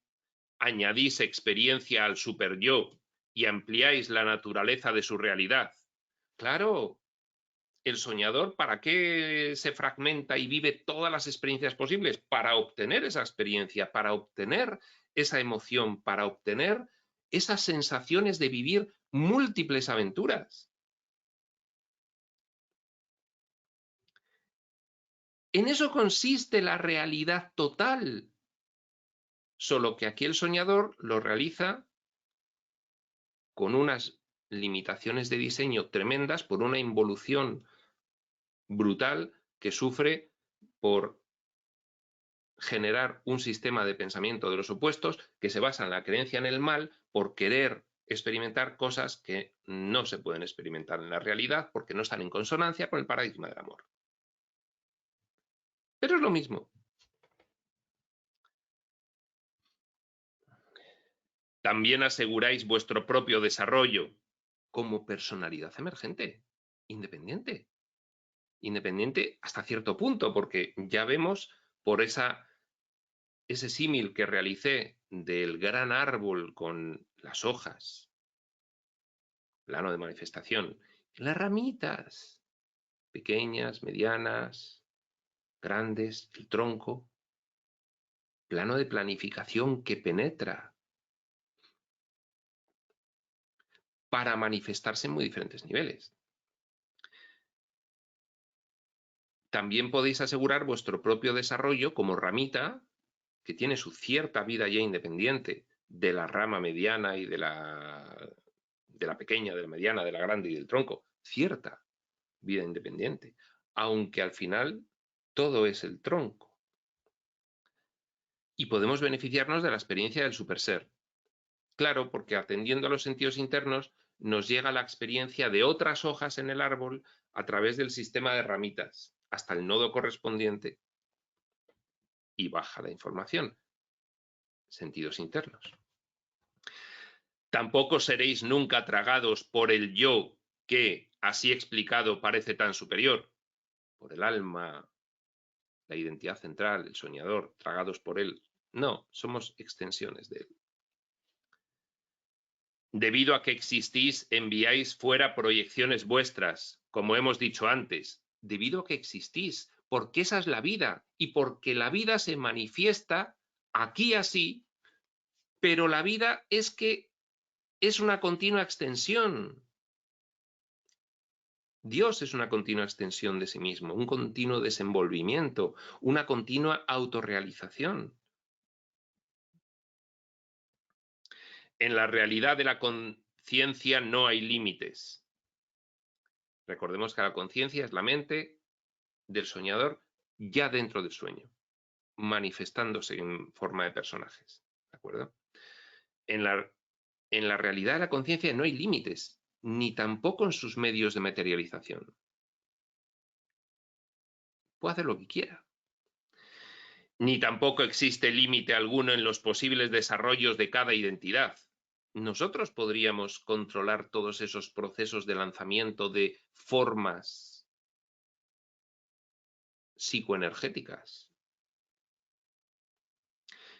Speaker 2: añadís experiencia al superyo y ampliáis la naturaleza de su realidad. Claro, el soñador, ¿para qué se fragmenta y vive todas las experiencias posibles? Para obtener esa experiencia, para obtener esa emoción, para obtener esas sensaciones de vivir múltiples aventuras. En eso consiste la realidad total. Solo que aquí el soñador lo realiza con unas limitaciones de diseño tremendas por una involución brutal que sufre por generar un sistema de pensamiento de los opuestos que se basa en la creencia en el mal por querer experimentar cosas que no se pueden experimentar en la realidad porque no están en consonancia con el paradigma del amor. Pero es lo mismo. También aseguráis vuestro propio desarrollo como personalidad emergente, independiente. Independiente hasta cierto punto, porque ya vemos por ese símil que realicé del gran árbol con las hojas, plano de manifestación, las ramitas, pequeñas, medianas, grandes, el tronco, plano de planificación que penetra para manifestarse en muy diferentes niveles. También podéis asegurar vuestro propio desarrollo como ramita, que tiene su cierta vida ya independiente de la rama mediana y de la pequeña, de la mediana, de la grande y del tronco, cierta vida independiente, aunque al final todo es el tronco. Y podemos beneficiarnos de la experiencia del superser. Claro, porque atendiendo a los sentidos internos nos llega la experiencia de otras hojas en el árbol a través del sistema de ramitas hasta el nodo correspondiente y baja la información. Sentidos internos. Tampoco seréis nunca tragados por el yo que, así explicado, parece tan superior, por el alma, la identidad central, el soñador, tragados por él. No, somos extensiones de él. Debido a que existís, enviáis fuera proyecciones vuestras, como hemos dicho antes, debido a que existís, porque esa es la vida y porque la vida se manifiesta aquí así, pero la vida es que es una continua extensión. Dios es una continua extensión de sí mismo, un continuo desenvolvimiento, una continua autorrealización. En la realidad de la conciencia no hay límites. Recordemos que la conciencia es la mente del soñador ya dentro del sueño, manifestándose en forma de personajes. ¿De acuerdo? En la realidad de la conciencia no hay límites, ni tampoco en sus medios de materialización. Puede hacer lo que quiera. Ni tampoco existe límite alguno en los posibles desarrollos de cada identidad. Nosotros podríamos controlar todos esos procesos de lanzamiento de formas psicoenergéticas.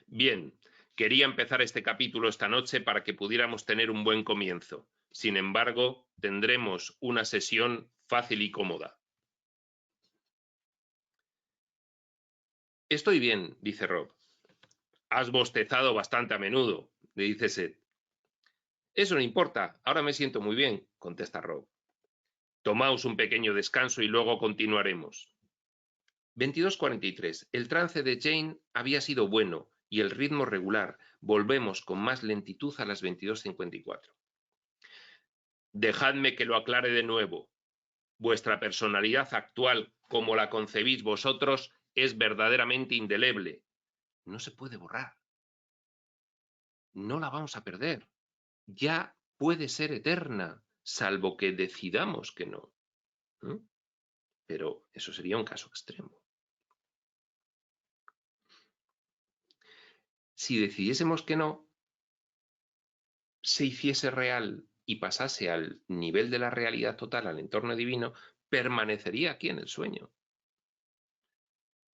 Speaker 2: Bien, quería empezar este capítulo esta noche para que pudiéramos tener un buen comienzo. Sin embargo, tendremos una sesión fácil y cómoda. Estoy bien, dice Rob. Has bostezado bastante a menudo, le dice Seth. Eso no importa, ahora me siento muy bien, contesta Rob. Tomaos un pequeño descanso y luego continuaremos. 22:43. El trance de Jane había sido bueno y el ritmo regular. Volvemos con más lentitud a las 22:54. Dejadme que lo aclare de nuevo. Vuestra personalidad actual, como la concebís vosotros, es verdaderamente indeleble. No se puede borrar. No la vamos a perder. Ya puede ser eterna, salvo que decidamos que no. Pero eso sería un caso extremo. Si decidiésemos que no, se hiciese real y pasase al nivel de la realidad total, al entorno divino, permanecería aquí en el sueño.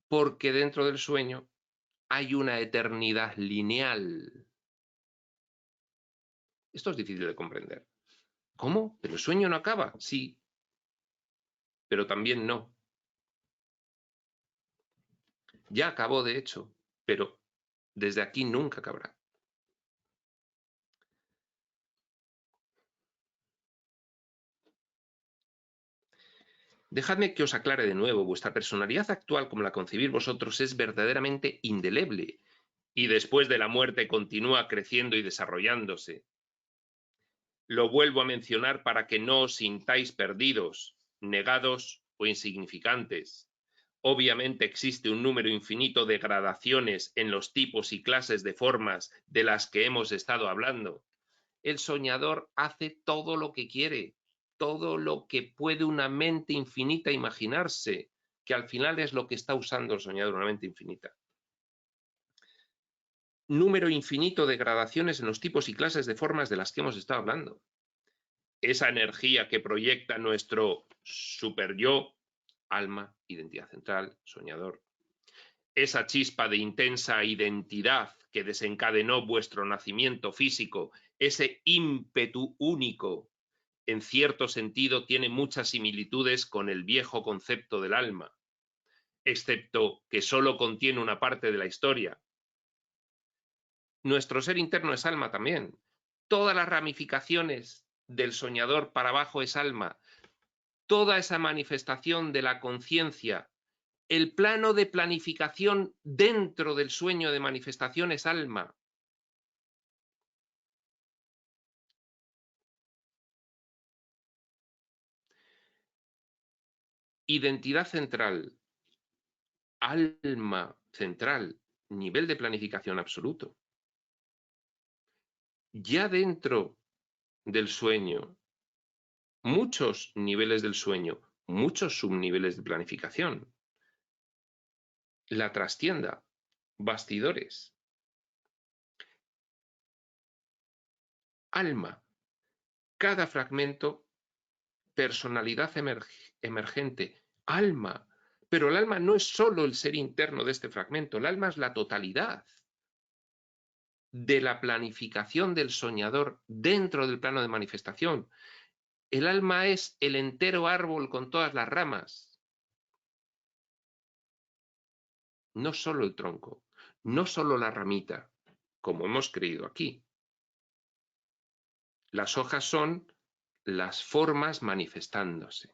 Speaker 2: Porque dentro del sueño hay una eternidad lineal. Esto es difícil de comprender. ¿Cómo? ¿Pero el sueño no acaba? Sí, pero también no. Ya acabó, de hecho, pero desde aquí nunca acabará. Dejadme que os aclare de nuevo, vuestra personalidad actual, como la concebís vosotros, es verdaderamente indeleble, y después de la muerte continúa creciendo y desarrollándose. Lo vuelvo a mencionar para que no os sintáis perdidos, negados o insignificantes. Obviamente existe un número infinito de gradaciones en los tipos y clases de formas de las que hemos estado hablando. El soñador hace todo lo que quiere, todo lo que puede una mente infinita imaginarse, que al final es lo que está usando el soñador, una mente infinita. Número infinito de gradaciones en los tipos y clases de formas de las que hemos estado hablando. Esa energía que proyecta nuestro superyo, alma, identidad central, soñador. Esa chispa de intensa identidad que desencadenó vuestro nacimiento físico, ese ímpetu único, en cierto sentido tiene muchas similitudes con el viejo concepto del alma, excepto que solo contiene una parte de la historia. Nuestro ser interno es alma también. Todas las ramificaciones del soñador para abajo es alma. Toda esa manifestación de la conciencia, el plano de planificación dentro del sueño de manifestación es alma. Identidad central, alma central, nivel de planificación absoluto. Ya dentro del sueño, muchos niveles del sueño, muchos subniveles de planificación. La trastienda, bastidores. Alma, cada fragmento, personalidad emergente, alma. Pero el alma no es solo el ser interno de este fragmento, el alma es la totalidad de la planificación del soñador dentro del plano de manifestación. El alma es el entero árbol con todas las ramas, no solo el tronco, no solo la ramita, como hemos creído aquí. Las hojas son las formas manifestándose.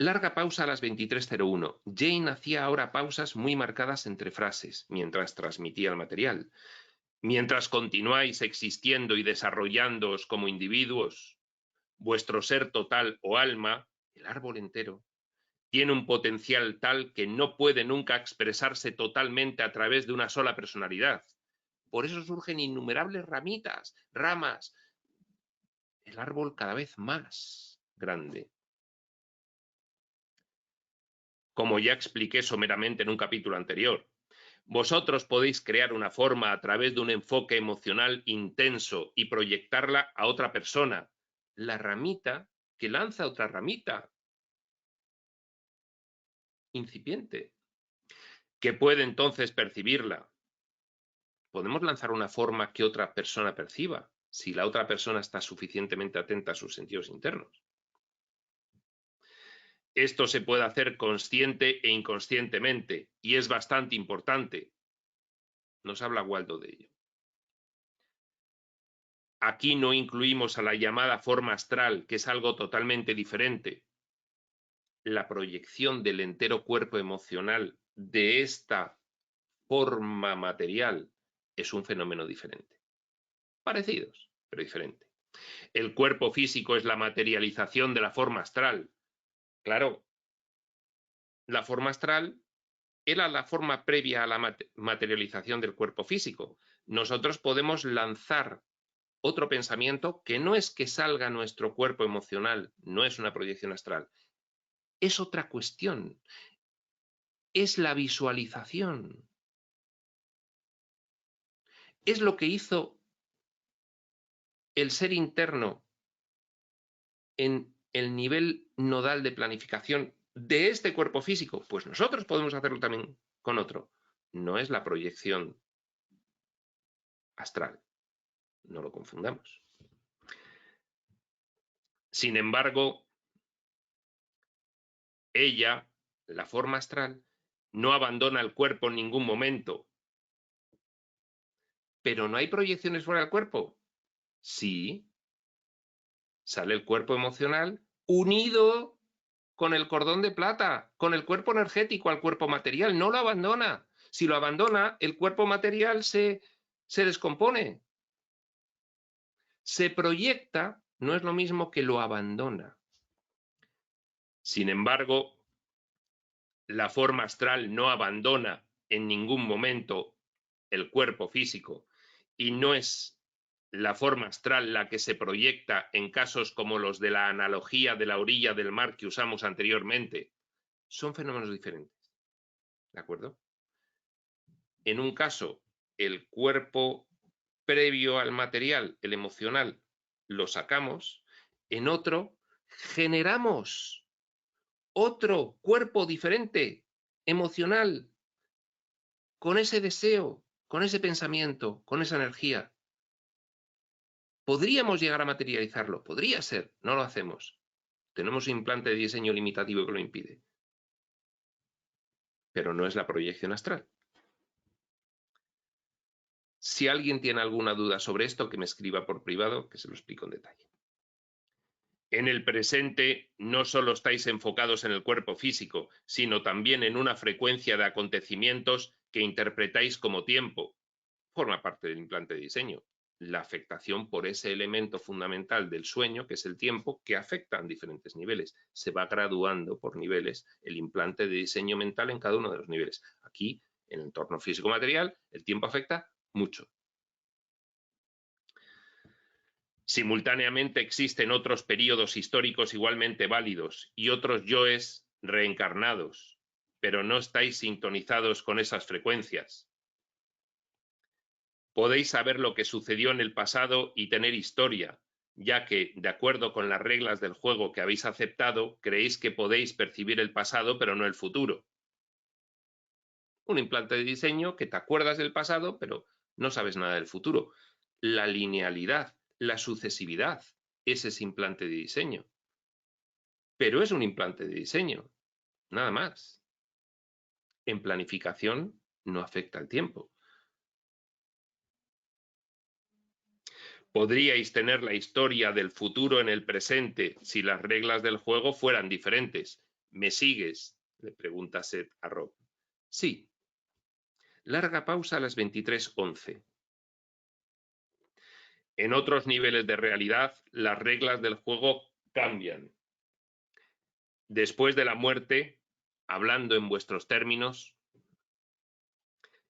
Speaker 2: Larga pausa a las 23:01. Jane hacía ahora pausas muy marcadas entre frases, mientras transmitía el material. Mientras continuáis existiendo y desarrollándoos como individuos, vuestro ser total o alma, el árbol entero, tiene un potencial tal que no puede nunca expresarse totalmente a través de una sola personalidad. Por eso surgen innumerables ramitas, ramas. El el árbol cada vez más grande. Como ya expliqué someramente en un capítulo anterior, vosotros podéis crear una forma a través de un enfoque emocional intenso y proyectarla a otra persona. La ramita que lanza otra ramita incipiente, que puede entonces percibirla. Podemos lanzar una forma que otra persona perciba, si la otra persona está suficientemente atenta a sus sentidos internos. Esto se puede hacer consciente e inconscientemente, y es bastante importante. Nos habla Waldo de ello. Aquí no incluimos a la llamada forma astral, que es algo totalmente diferente. La proyección del entero cuerpo emocional de esta forma material es un fenómeno diferente. Parecidos, pero diferente. El cuerpo físico es la materialización de la forma astral. Claro, la forma astral era la forma previa a la materialización del cuerpo físico. Nosotros podemos lanzar otro pensamiento que no es que salga nuestro cuerpo emocional, no es una proyección astral, es otra cuestión, es la visualización. Es lo que hizo el ser interno en el nivel nodal de planificación de este cuerpo físico. Pues nosotros podemos hacerlo también con otro. No es la proyección astral, no lo confundamos. Sin embargo, ella, la forma astral, no abandona el cuerpo en ningún momento. ¿Pero no hay proyecciones fuera del cuerpo? Sí. Sale el cuerpo emocional unido con el cordón de plata, con el cuerpo energético al cuerpo material. No lo abandona. Si lo abandona, el cuerpo material se descompone. Se proyecta, no es lo mismo que lo abandona. Sin embargo, la forma astral no abandona en ningún momento el cuerpo físico y no es la forma astral la que se proyecta en casos como los de la analogía de la orilla del mar que usamos anteriormente. Son fenómenos diferentes. ¿De acuerdo? En un caso, el cuerpo previo al material, el emocional, lo sacamos. En otro, generamos otro cuerpo diferente, emocional, con ese deseo, con ese pensamiento, con esa energía. Podríamos llegar a materializarlo, podría ser, no lo hacemos. Tenemos un implante de diseño limitativo que lo impide. Pero no es la proyección astral. Si alguien tiene alguna duda sobre esto, que me escriba por privado, que se lo explico en detalle. En el presente no solo estáis enfocados en el cuerpo físico, sino también en una frecuencia de acontecimientos que interpretáis como tiempo. Forma parte del implante de diseño. La afectación por ese elemento fundamental del sueño, que es el tiempo, que afecta en diferentes niveles. Se va graduando por niveles el implante de diseño mental en cada uno de los niveles. Aquí, en el entorno físico-material, el tiempo afecta mucho. Simultáneamente existen otros períodos históricos igualmente válidos y otros yoes reencarnados, pero no estáis sintonizados con esas frecuencias. Podéis saber lo que sucedió en el pasado y tener historia, ya que, de acuerdo con las reglas del juego que habéis aceptado, creéis que podéis percibir el pasado pero no el futuro. Un implante de diseño que te acuerdas del pasado pero no sabes nada del futuro. La linealidad, la sucesividad, ese es implante de diseño. Pero es un implante de diseño, nada más. En planificación no afecta el tiempo. Podríais tener la historia del futuro en el presente si las reglas del juego fueran diferentes. ¿Me sigues?, le pregunta Seth a Rob. Sí. Larga pausa a las 23:11. En otros niveles de realidad, las reglas del juego cambian. Después de la muerte, hablando en vuestros términos,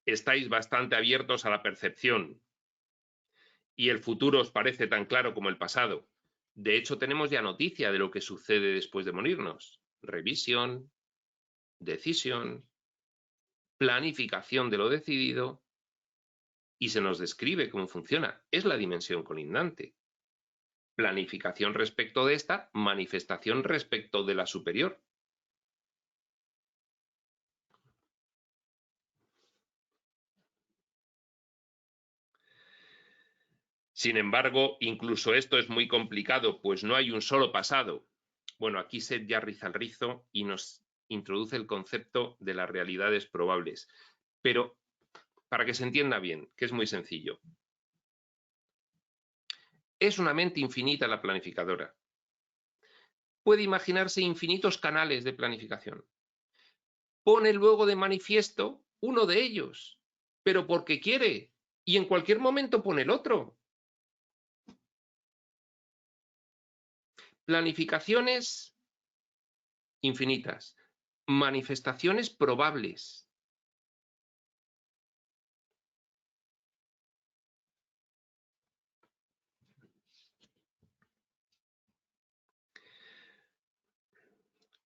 Speaker 2: estáis bastante abiertos a la percepción y el futuro os parece tan claro como el pasado. De hecho, tenemos ya noticia de lo que sucede después de morirnos. Revisión, decisión, planificación de lo decidido, y se nos describe cómo funciona. Es la dimensión colindante. Planificación respecto de esta, manifestación respecto de la superior. Sin embargo, incluso esto es muy complicado, pues no hay un solo pasado. Bueno, aquí Seth ya riza el rizo y nos introduce el concepto de las realidades probables. Pero para que se entienda bien, que es muy sencillo. Es una mente infinita la planificadora. Puede imaginarse infinitos canales de planificación. Pone luego de manifiesto uno de ellos, pero porque quiere, y en cualquier momento pone el otro. Planificaciones infinitas, manifestaciones probables.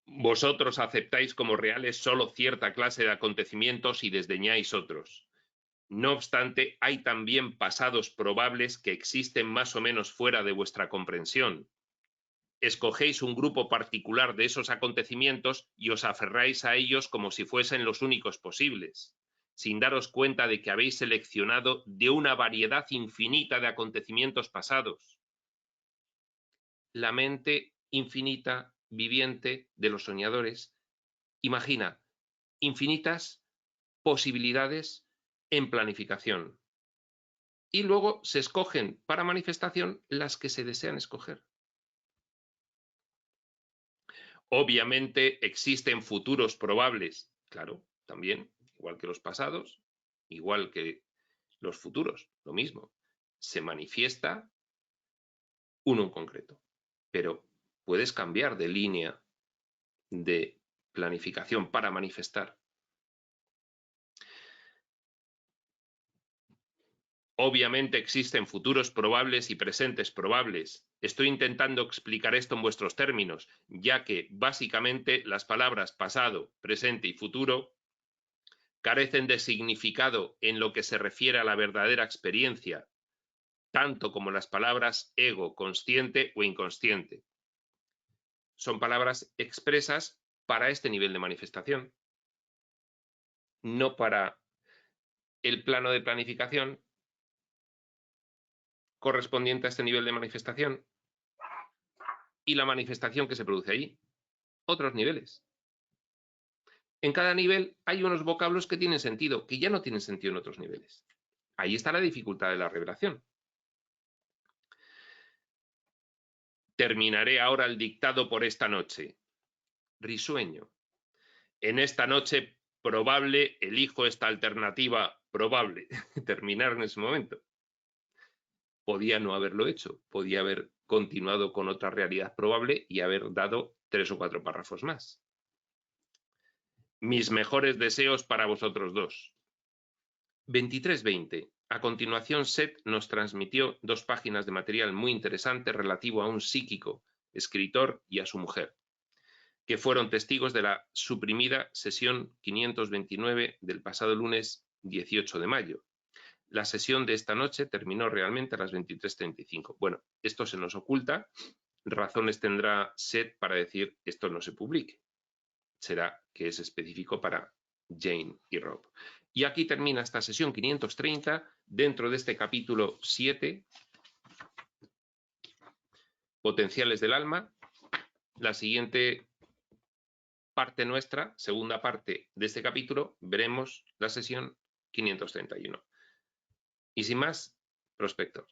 Speaker 2: Vosotros aceptáis como reales solo cierta clase de acontecimientos y desdeñáis otros. No obstante, hay también pasados probables que existen más o menos fuera de vuestra comprensión. Escogéis un grupo particular de esos acontecimientos y os aferráis a ellos como si fuesen los únicos posibles, sin daros cuenta de que habéis seleccionado de una variedad infinita de acontecimientos pasados. La mente infinita, viviente de los soñadores, imagina infinitas posibilidades en planificación. Y luego se escogen para manifestación las que se desean escoger. Obviamente existen futuros probables, claro, también, igual que los pasados, igual que los futuros, lo mismo. Se manifiesta uno en concreto, pero puedes cambiar de línea de planificación para manifestar. Obviamente existen futuros probables y presentes probables. Estoy intentando explicar esto en vuestros términos, ya que básicamente las palabras pasado, presente y futuro carecen de significado en lo que se refiere a la verdadera experiencia, tanto como las palabras ego, consciente o inconsciente. Son palabras expresas para este nivel de manifestación, no para el plano de planificación correspondiente a este nivel de manifestación y la manifestación que se produce allí. Otros niveles. En cada nivel hay unos vocablos que tienen sentido, que ya no tienen sentido en otros niveles. Ahí está la dificultad de la revelación. Terminaré ahora el dictado por esta noche. Risueño. En esta noche probable elijo esta alternativa probable. Terminar en ese momento. Podía no haberlo hecho. Podía haber continuado con otra realidad probable y haber dado 3 o 4 párrafos más. Mis mejores deseos para vosotros dos. 23:20. A continuación, Seth nos transmitió 2 páginas de material muy interesante relativo a un psíquico, escritor y a su mujer, que fueron testigos de la suprimida sesión 529 del pasado lunes 18 de mayo. La sesión de esta noche terminó realmente a las 23:35. Bueno, esto se nos oculta. Razones tendrá Seth para decir esto no se publique. Será que es específico para Jane y Rob. Y aquí termina esta sesión 530 dentro de este capítulo 7, Potenciales del alma. La siguiente parte nuestra, segunda parte de este capítulo, veremos la sesión 531. Y sin más, prospector.